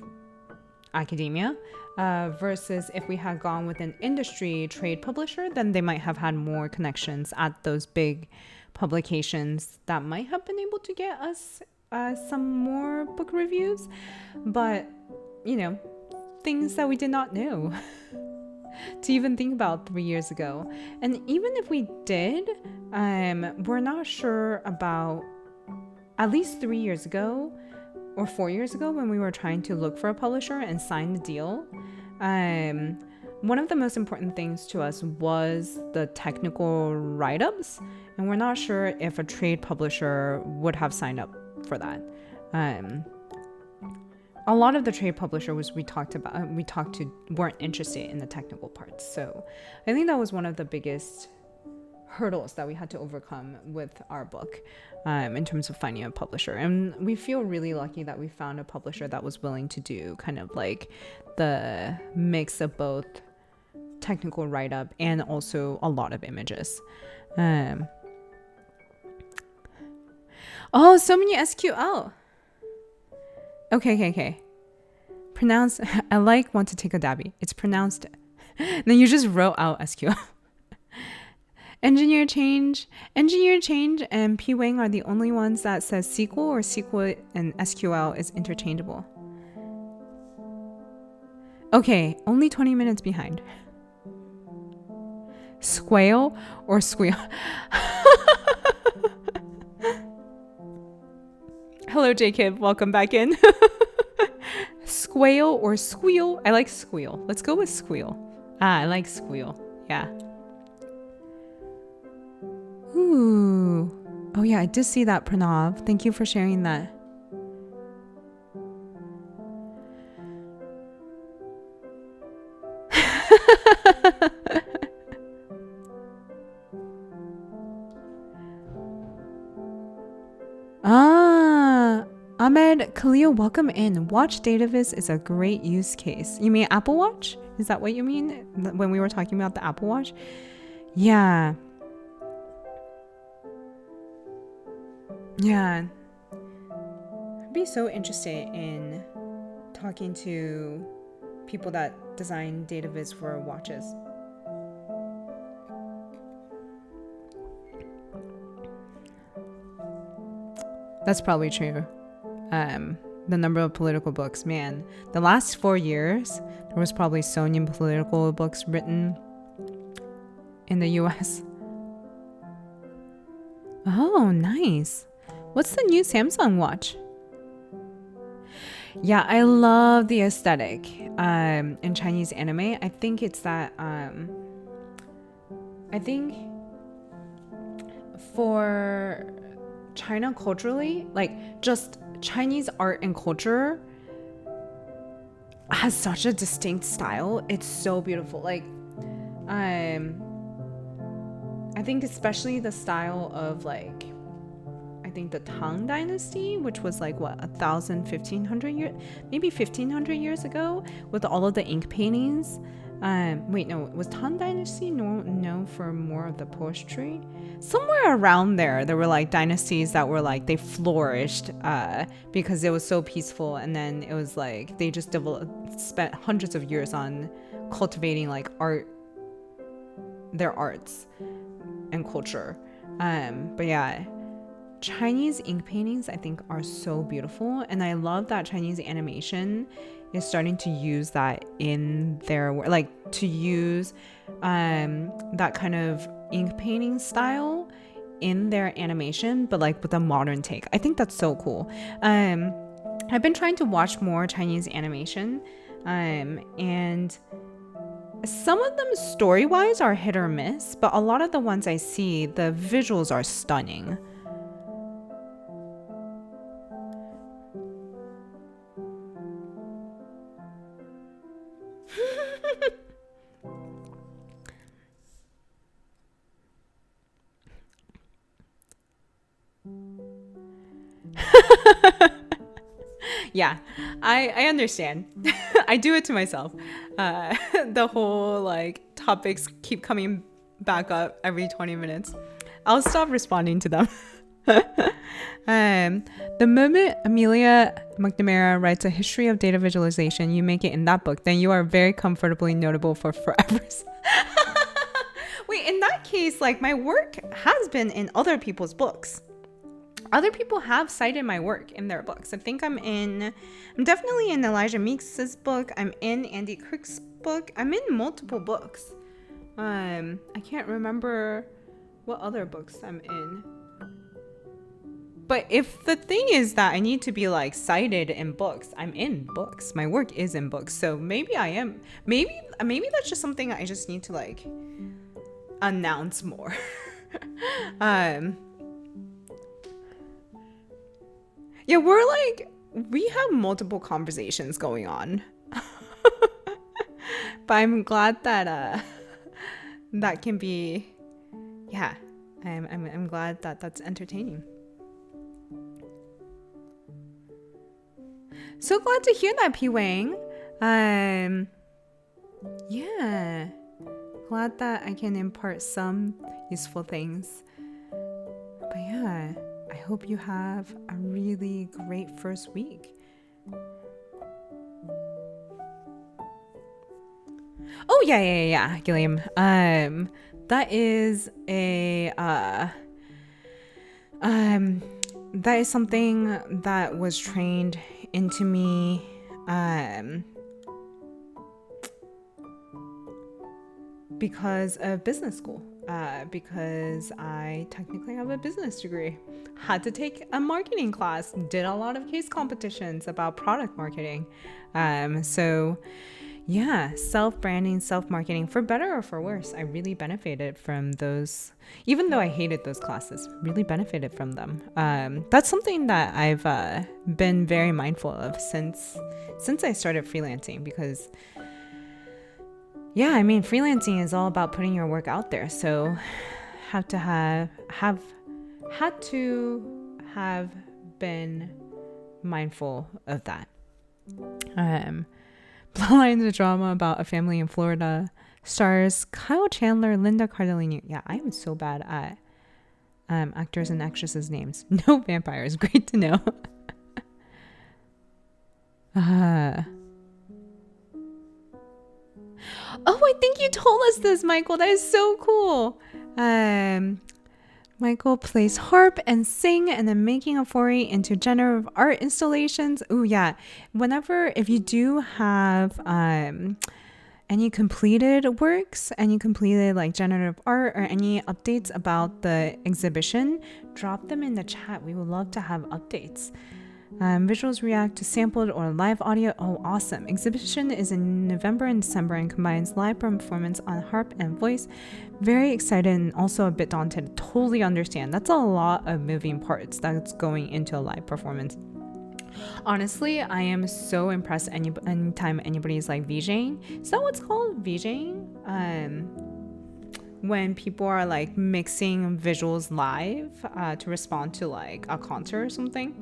academia, versus if we had gone with an industry trade publisher, then they might have had more connections at those big publications that might have been able to get us some more book reviews. But, you know, things that we did not know to even think about 3 years ago. And even if we did, we're not sure about, at least 3 years ago or 4 years ago when we were trying to look for a publisher and sign the deal, one of the most important things to us was the technical write-ups, and we're not sure if a trade publisher would have signed up for that. A lot of the trade publishers we talked to weren't interested in the technical parts. So I think that was one of the biggest hurdles that we had to overcome with our book, in terms of finding a publisher. And we feel really lucky that we found a publisher that was willing to do kind of like the mix of both technical write-up and also a lot of images. Oh, so many SQL. Okay. Pronounce, I like want to take a dabby. It's pronounced. Then you just wrote out SQL. Engineer Change, and P. Wang are the only ones that says SQL, or SQL and SQL is interchangeable. Okay, only 20 minutes behind. Squale or squeal? Hello, Jacob. Welcome back in. Squale or squeal? I like squeal. Let's go with squeal. I like squeal. Yeah. Ooh. Oh yeah, I did see that, Pranav. Thank you for sharing that. Ahmed Khalil, welcome in. Watch Dataviz is a great use case. You mean Apple Watch? Is that what you mean when we were talking about the Apple Watch? Yeah. Yeah. I'd be so interested in talking to people that design Dataviz for watches. That's probably true. The number of political books, man. The last 4 years, there was probably so many political books written in the US. Oh, nice. What's the new Samsung watch? Yeah, I love the aesthetic in Chinese anime. I think it's that I think for China culturally, like just Chinese art and culture has such a distinct style. It's so beautiful. Like I think especially the style of like, I think the Tang Dynasty, which was like what, 1,500 years, maybe 1,500 years ago, with all of the ink paintings. Wait, no, was Tang Dynasty known for more of the poetry? Somewhere around there were like dynasties that were like, they flourished because it was so peaceful, and then it was like they just spent hundreds of years on cultivating like their arts and culture. But yeah, Chinese ink paintings, I think, are so beautiful, and I love that Chinese animation is starting to use that in their work, like to use that kind of ink painting style in their animation, but like with a modern take. I think that's so cool. I've been trying to watch more Chinese animation, and some of them story-wise are hit or miss, but a lot of the ones I see, the visuals are stunning. Yeah, I understand. I do it to myself. The whole like topics keep coming back up every 20 minutes. I'll stop responding to them. The moment Amelia McNamara writes a history of data visualization, you make it in that book, then you are very comfortably notable for forever. Wait, in that case, like my work has been in other people's books. Other people have cited my work in their books. I think I'm definitely in Elijah Meeks's book. I'm in Andy Crick's book. I'm in multiple books. I can't remember what other books I'm in. But if the thing is that I need to be like cited in books, I'm in books. My work is in books. So maybe I am. Maybe that's just something I just need to like announce more. Yeah, we have multiple conversations going on. But I'm glad that that can be, yeah, I'm glad that that's entertaining. So glad to hear that, P. Wang. Yeah, glad that I can impart some useful things. But yeah, I hope you have a really great first week. Oh yeah, Gilliam. That is that is something that was trained into me because of business school. Because I technically have a business degree. Had to take a marketing class, did a lot of case competitions about product marketing. So yeah, self-branding, self-marketing, for better or for worse, I really benefited from those. Even though I hated those classes, really benefited from them. That's something that I've been very mindful of since I started freelancing, because yeah, I mean, freelancing is all about putting your work out there. So had to have been mindful of that. Bloodlines, a drama about a family in Florida, stars Kyle Chandler, Linda Cardellini. Yeah, I am so bad at actors and actresses' names. No vampires. Great to know. Oh, I think you told us this, Michael. That is so cool. Michael plays harp and sing, and then making a foray into generative art installations. Oh yeah. If you do have any completed works, any completed like generative art, or any updates about the exhibition, drop them in the chat. We would love to have updates. Visuals react to sampled or live audio. Oh, awesome. Exhibition is in November and December and combines live performance on harp and voice. Very excited and also a bit daunted. Totally understand. That's a lot of moving parts that's going into a live performance. Honestly, I am so impressed anytime anybody's like VJing. Is that what's called? VJing? When people are like mixing visuals live to respond to like a concert or something.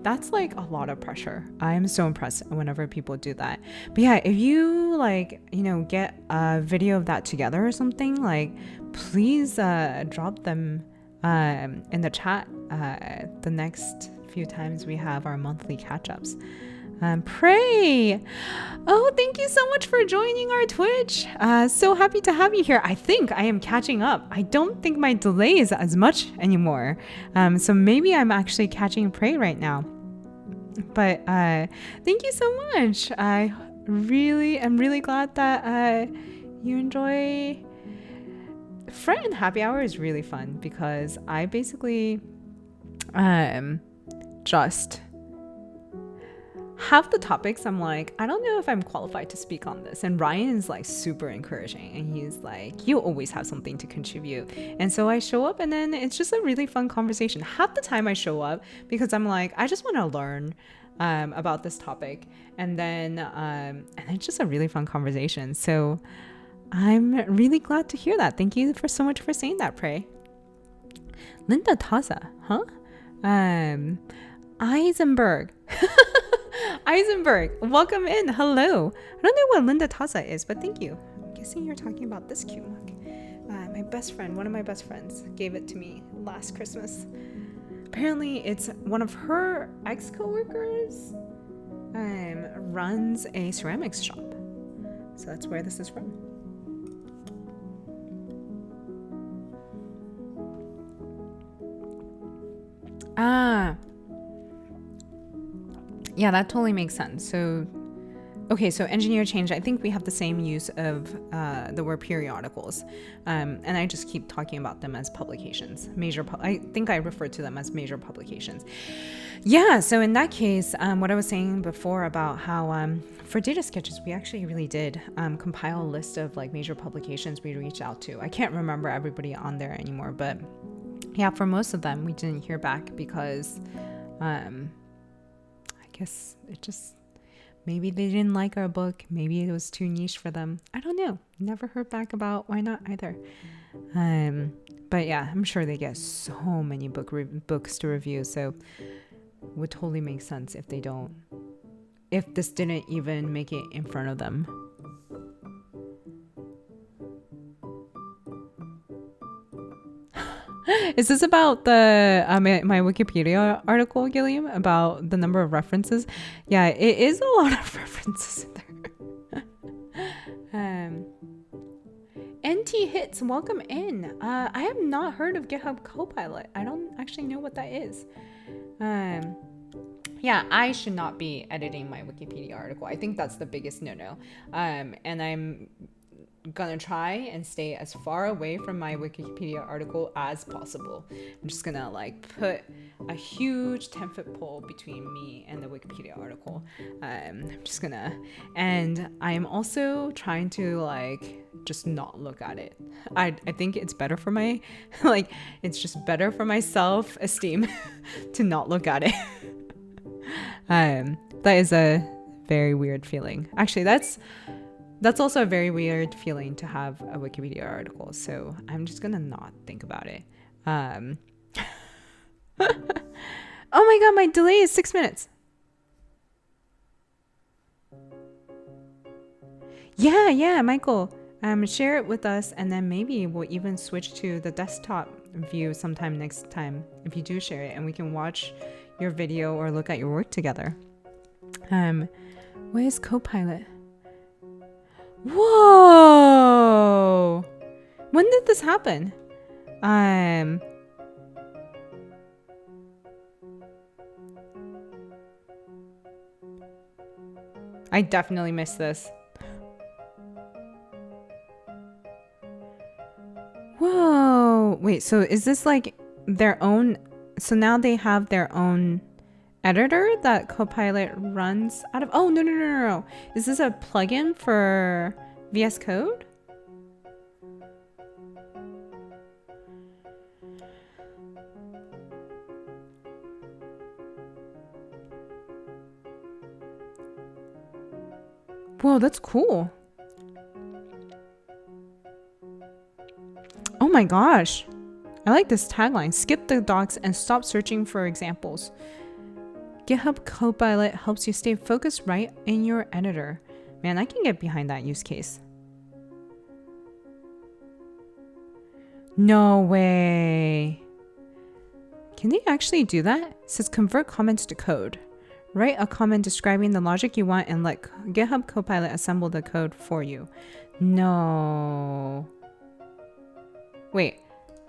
That's like a lot of pressure. I am so impressed whenever people do that. But yeah, if you like, get a video of that together or something, like please drop them in the chat the next few times we have our monthly catch-ups. Pray. Oh, thank you so much for joining our Twitch. So happy to have you here. I think I am catching up. I don't think my delay is as much anymore. So maybe I'm actually catching Pray right now. But thank you so much. I really am really glad that you enjoy. Friend Happy Hour is really fun because I basically just have the topics. I'm like, I don't know if I'm qualified to speak on this. And Ryan is like super encouraging. And he's like, you always have something to contribute. And so I show up and then it's just a really fun conversation. Half the time I show up because I'm like, I just want to learn about this topic. And then it's just a really fun conversation. So I'm really glad to hear that. Thank you for so much for saying that, Pray. Linda Taza, huh? Eisenberg. Eisenberg, welcome in. Hello. I don't know what Linda Taza is, but thank you. I'm guessing you're talking about this cute mug. My best friend, one of my best friends, gave it to me last Christmas. Apparently, it's one of her ex-coworkers runs a ceramics shop. So that's where this is from. Yeah, that totally makes sense. So, okay, so engineer change, I think we have the same use of the word periodicals. And I just keep talking about them as publications. I think I refer to them as major publications. Yeah, so in that case, what I was saying before about how for data sketches, we actually really did compile a list of like major publications we reached out to. I can't remember everybody on there anymore, but yeah, for most of them, we didn't hear back because I guess it just, maybe they didn't like our book. Maybe it was too niche for them. I don't know. Never heard back about why not either. But yeah, I'm sure they get so many books to review. So it would totally make sense if if this didn't even make it in front of them. Is this about the my Wikipedia article, Gilliam, about the number of references? Yeah, it is a lot of references in there. NT Hits, welcome in. I have not heard of GitHub Copilot. I don't actually know what that is. Yeah, I should not be editing my Wikipedia article. I think that's the biggest no-no. And I'm gonna try and stay as far away from my Wikipedia article as possible. I'm just gonna like put a huge 10-foot pole between me and the Wikipedia article. I'm just gonna, and I'm also trying to like just not look at it. I think it's better for my like it's just better for my self-esteem to not look at it. That is a very weird feeling. Actually, that's also a very weird feeling to have a Wikipedia article. So I'm just gonna not think about it. Oh my god, my delay is 6 minutes. Yeah, Michael. Share it with us, and then maybe we'll even switch to the desktop view sometime next time if you do share it, and we can watch your video or look at your work together. Where's Copilot? Whoa! When did this happen? I definitely missed this. Whoa! Wait, so is this like their own? So now they have their own editor that Copilot runs out of? Oh, no. Is this a plugin for VS Code? Whoa, that's cool. Oh my gosh. I like this tagline. Skip the docs and stop searching for examples. GitHub Copilot helps you stay focused right in your editor. Man, I can get behind that use case. No way. Can they actually do that? It says convert comments to code. Write a comment describing the logic you want and let GitHub Copilot assemble the code for you. No. Wait,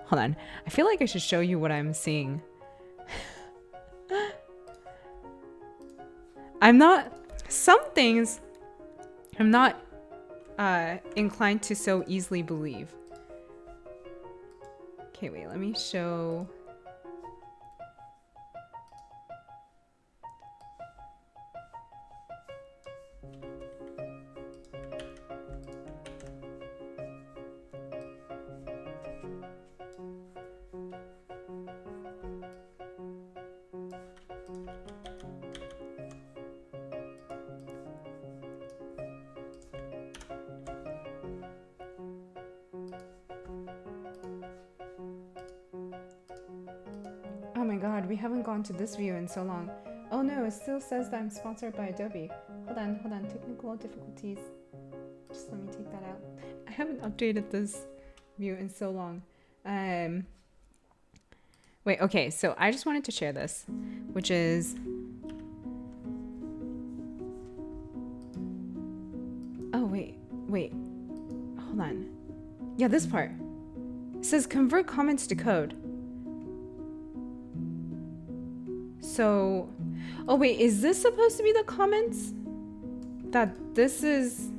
hold on. I feel like I should show you what I'm seeing. Some things I'm not inclined to so easily believe. Okay, wait, let me show. Oh my god, we haven't gone to this view in so long. Oh no, it still says that I'm sponsored by Adobe. Hold on, technical difficulties. Just let me take that out. I haven't updated this view in so long. Wait, okay, so I just wanted to share this, which is... Oh, wait, hold on. Yeah, this part. It says convert comments to code. So, oh wait, is this supposed to be the comments? That this is...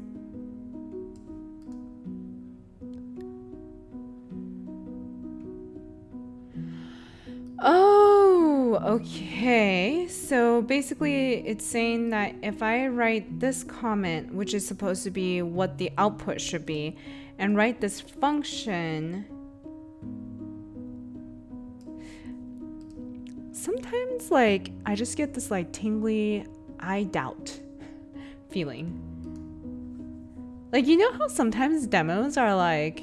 Oh, okay. So basically it's saying that if I write this comment, which is supposed to be what the output should be, and write this function... Sometimes, like, I just get this, like, tingly, I doubt feeling. Like, you know how sometimes demos are, like,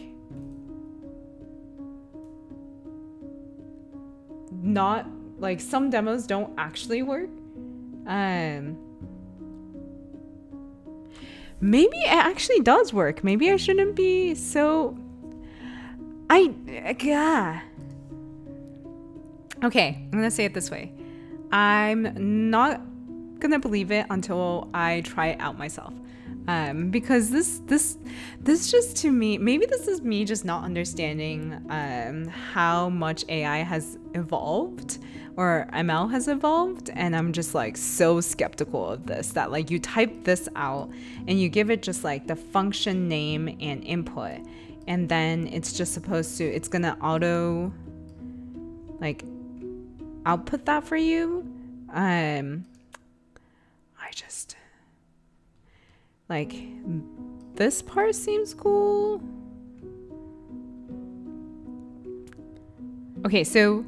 not, like, some demos don't actually work? Maybe it actually does work. Maybe I shouldn't be so... Okay, I'm gonna say it this way. I'm not gonna believe it until I try it out myself. Because this just to me, maybe this is me just not understanding how much AI has evolved or ML has evolved, and I'm just like so skeptical of this, that like you type this out and you give it just like the function name and input, and then it's just supposed to, it's gonna auto like output that for you. I just like, this part seems cool. Okay, so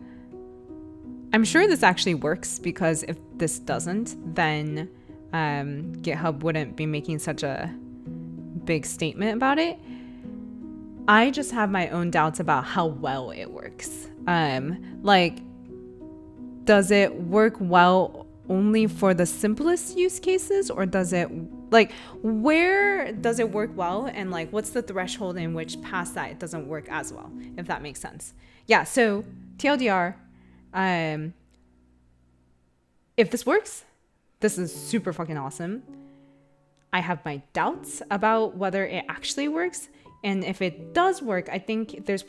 I'm sure this actually works, because if this doesn't, then GitHub wouldn't be making such a big statement about it. I just have my own doubts about how well it works. Like, does it work well only for the simplest use cases, or does it, like, where does it work well, and like what's the threshold in which past that it doesn't work as well, if that makes sense? Yeah, so TLDR, if this works, this is super fucking awesome. I have my doubts about whether it actually works, and if it does work, I think it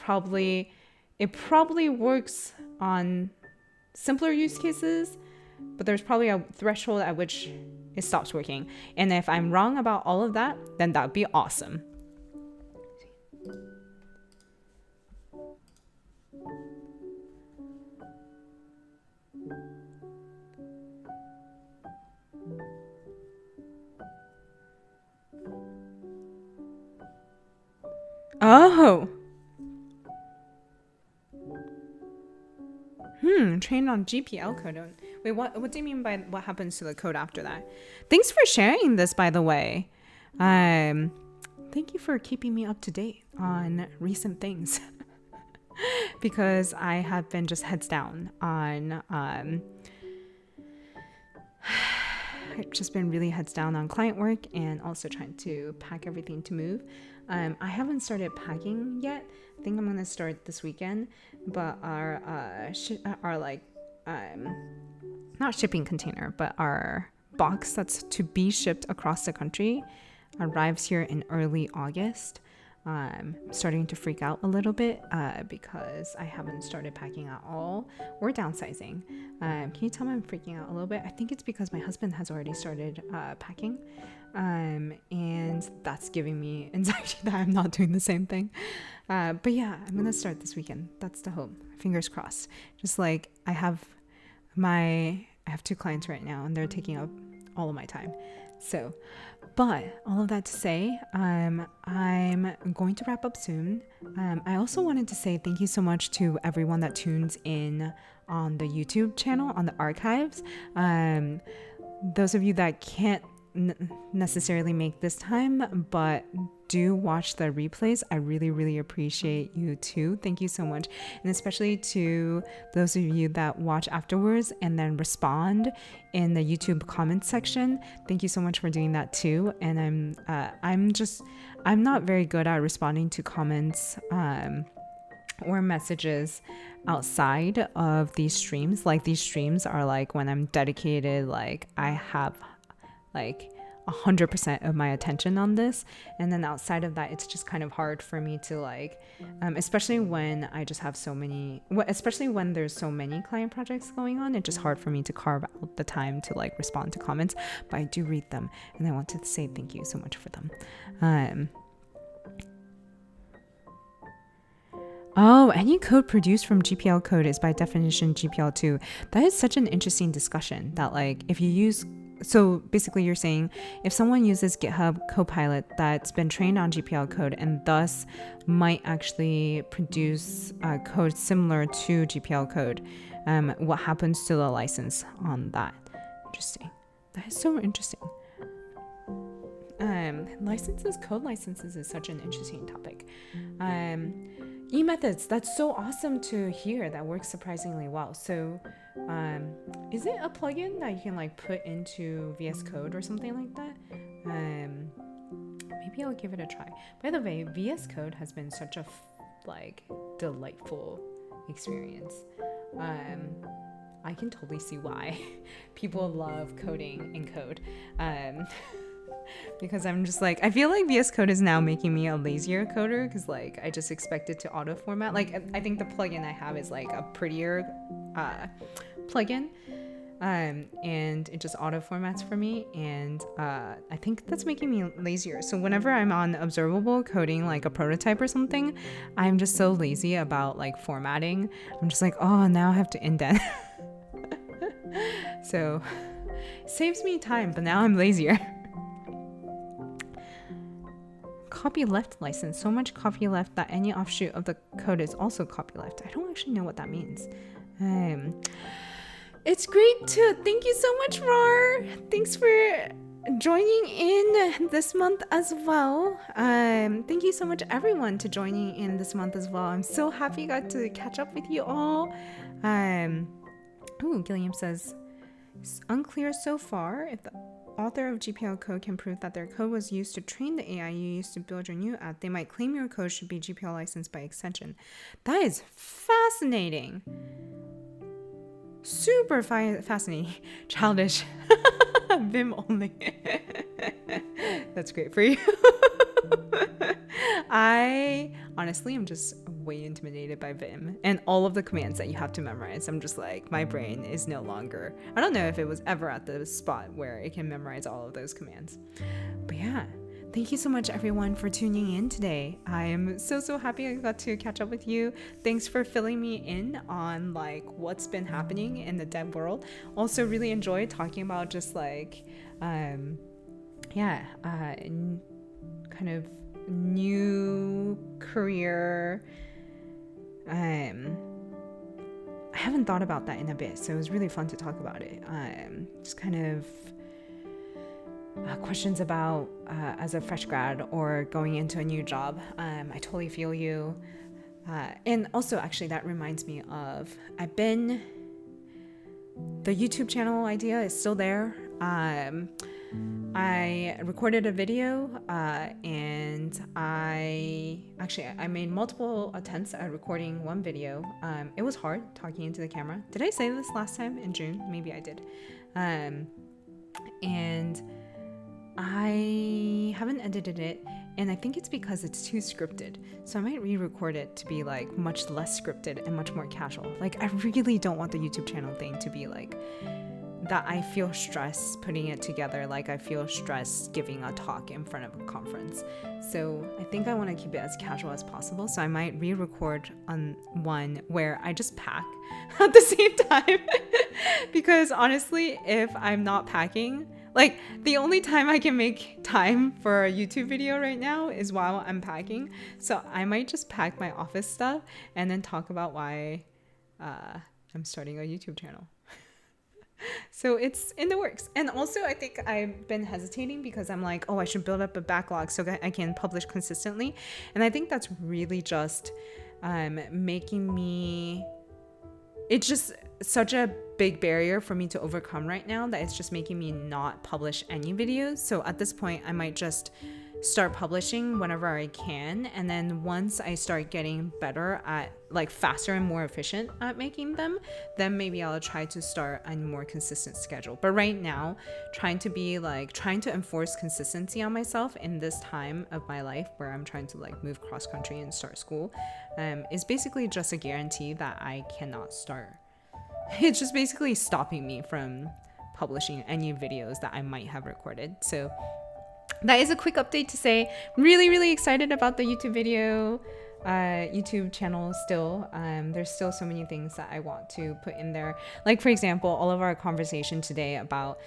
probably works on simpler use cases, but there's probably a threshold at which it stops working. And if I'm wrong about all of that, then that would be awesome. Oh. Trained on GPL code. Wait, what do you mean by what happens to the code after that? Thanks for sharing this, by the way. Thank you for keeping me up to date on recent things. Because I have been just heads down on I've just been really heads down on client work, and also trying to pack everything to move. I haven't started packing yet. I think I'm gonna start this weekend, but our like not shipping container, but our box that's to be shipped across the country arrives here in early August. I'm starting to freak out a little bit because I haven't started packing at all or downsizing. Can you tell me I'm freaking out a little bit? I think it's because my husband has already started packing, and that's giving me anxiety that I'm not doing the same thing. But yeah, I'm gonna start this weekend. That's the hope. Fingers crossed. Just like I have 2 clients right now, and they're taking up all of my time. So, but all of that to say, I'm going to wrap up soon. I also wanted to say thank you so much to everyone that tunes in on the YouTube channel, on the archives. Those of you that can't necessarily make this time, but do watch the replays, I really, really appreciate you too. Thank you so much. And especially to those of you that watch afterwards and then respond in the YouTube comments section. Thank you so much for doing that too. And I'm not very good at responding to comments or messages outside of these streams. Like these streams are like when I'm dedicated, like I have like 100% of my attention on this, and then outside of that it's just kind of hard for me to like especially when I just have especially when there's so many client projects going on, it's just hard for me to carve out the time to like respond to comments, but I do read them and I want to say thank you so much for them. Oh, any code produced from GPL code is by definition GPL2. That is such an interesting discussion that like if you use, so basically you're saying if someone uses GitHub Copilot that's been trained on GPL code and thus might actually produce code similar to GPL code, what happens to the license on that? Interesting. That is so interesting. Code licenses is such an interesting topic. E-methods, that's so awesome to hear. That works surprisingly well. So is it a plugin that you can like put into VS Code or something like that? Maybe I'll give it a try. By the way, VS Code has been such a delightful experience. I can totally see why people love coding in code. Because I'm just like, I feel like VS Code is now making me a lazier coder because like I just expect it to auto format. Like I think the plugin I have is like a prettier plugin, and it just auto formats for me, and I think that's making me lazier. So whenever I'm on observable coding like a prototype or something, I'm just so lazy about like formatting. I'm just like, oh, now I have to indent. So it saves me time, but now I'm lazier. Copyleft license. So much copyleft that any offshoot of the code is also copyleft. I don't actually know what that means. It's great too. Thank you so much, Rar. Thanks for joining in this month as well. Thank you so much, everyone, to joining in this month as well. I'm so happy I got to catch up with you all. Gilliam says, it's unclear so far if the author of GPL code can prove that their code was used to train the AI you used to build your new app. They might claim your code should be GPL licensed by extension. That is fascinating. Super fascinating. Childish. Vim only. That's great for you. I honestly am just way intimidated by Vim and all of the commands that you have to memorize. I'm just like, my brain is no longer, I don't know if it was ever at the spot where it can memorize all of those commands. But yeah, thank you so much, everyone, for tuning in today. I am so happy I got to catch up with you. Thanks for filling me in on like what's been happening in the dev world. Also really enjoyed talking about just like kind of new career. I haven't thought about that in a bit, so it was really fun to talk about it. Just kind of questions about as a fresh grad or going into a new job. I totally feel you. And also, actually, that reminds me of the YouTube channel idea is still there. I recorded a video and I made multiple attempts at recording one video. It was hard talking into the camera. Did I say this last time in June? Maybe I did. And I haven't edited it, and I think it's because it's too scripted. So I might re-record it to be like much less scripted and much more casual. Like, I really don't want the YouTube channel thing to be like that. I feel stressed putting it together, like I feel stressed giving a talk in front of a conference. So I think I want to keep it as casual as possible. So I might re-record on one where I just pack at the same time. Because honestly, if I'm not packing, like, the only time I can make time for a YouTube video right now is while I'm packing. So I might just pack my office stuff and then talk about why I'm starting a YouTube channel. So it's in the works. And also, I think I've been hesitating because I'm like, oh, I should build up a backlog so that I can publish consistently. And I think that's really just making me... It's just such a big barrier for me to overcome right now that it's just making me not publish any videos. So at this point, I might just start publishing whenever I can. And then once I start getting better at, like, faster and more efficient at making them, then maybe I'll try to start a more consistent schedule. But right now, trying to enforce consistency on myself in this time of my life where I'm trying to like move cross country and start school is basically just a guarantee that I cannot start. It's just basically stopping me from publishing any videos that I might have recorded. So that is a quick update to say really, really excited about the YouTube channel still. There's still so many things that I want to put in there. Like, for example, all of our conversation today about,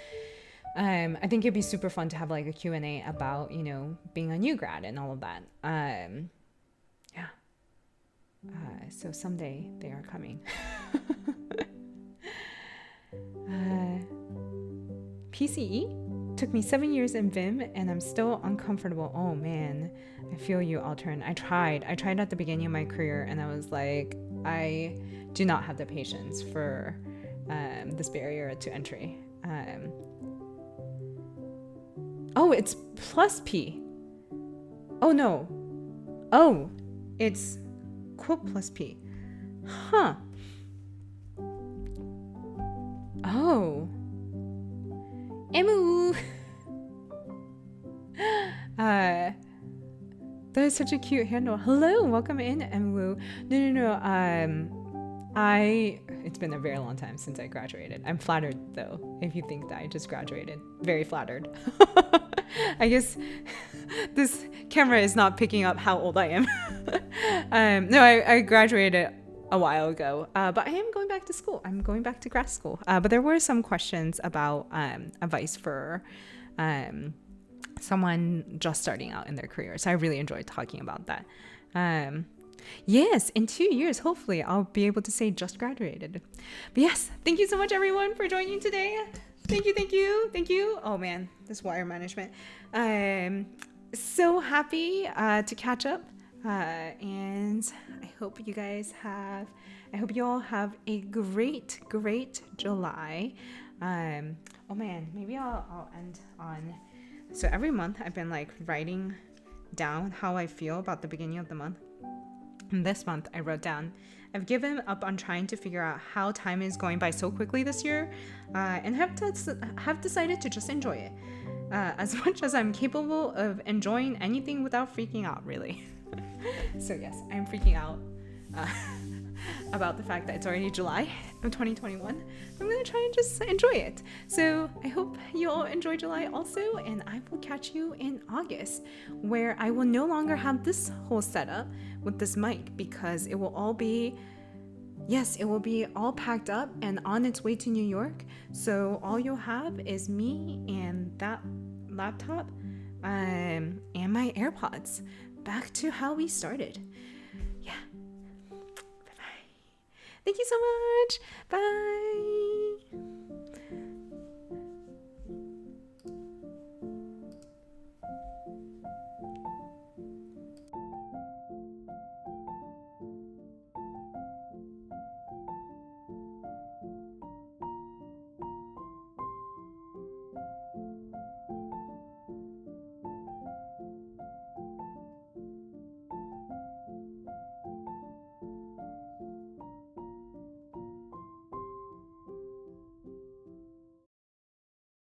I think it'd be super fun to have like a Q&A about, you know, being a new grad and all of that. Yeah. So someday they are coming. PCE took me 7 years in Vim and I'm still uncomfortable. Oh man, I feel you, Altern. I tried at the beginning of my career and I was like, I do not have the patience for this barrier to entry. Oh, it's plus P. Oh no. Oh, it's quote plus P. Huh. Oh. Emu. That is such a cute handle. Hello, welcome in, Emu. No. It's been a very long time since I graduated. I'm flattered though, if you think that I just graduated. Very flattered. I guess this camera is not picking up how old I am. No, I graduated a while ago, but I am going back to school. I'm going back to grad school. But there were some questions about advice for someone just starting out in their career. So I really enjoyed talking about that. Yes, in 2 years, hopefully I'll be able to say just graduated. But yes, thank you so much everyone for joining today. Thank you. Oh man, this wire management. So happy to catch up. And I hope you all have a great July. Oh man, maybe I'll end on, so every month I've been like writing down how I feel about the beginning of the month. And this month I wrote down, I've given up on trying to figure out how time is going by so quickly this year, and have decided to just enjoy it as much as I'm capable of enjoying anything without freaking out, really. So yes, I'm freaking out about the fact that it's already July of 2021. I'm gonna try and just enjoy it. So I hope you all enjoy July also, and I will catch you in August, where I will no longer have this whole setup with this mic, because it will all be all packed up and on its way to New York. So all you'll have is me and that laptop and my AirPods. Back to how we started. Yeah. Bye-bye. Thank you so much. Bye.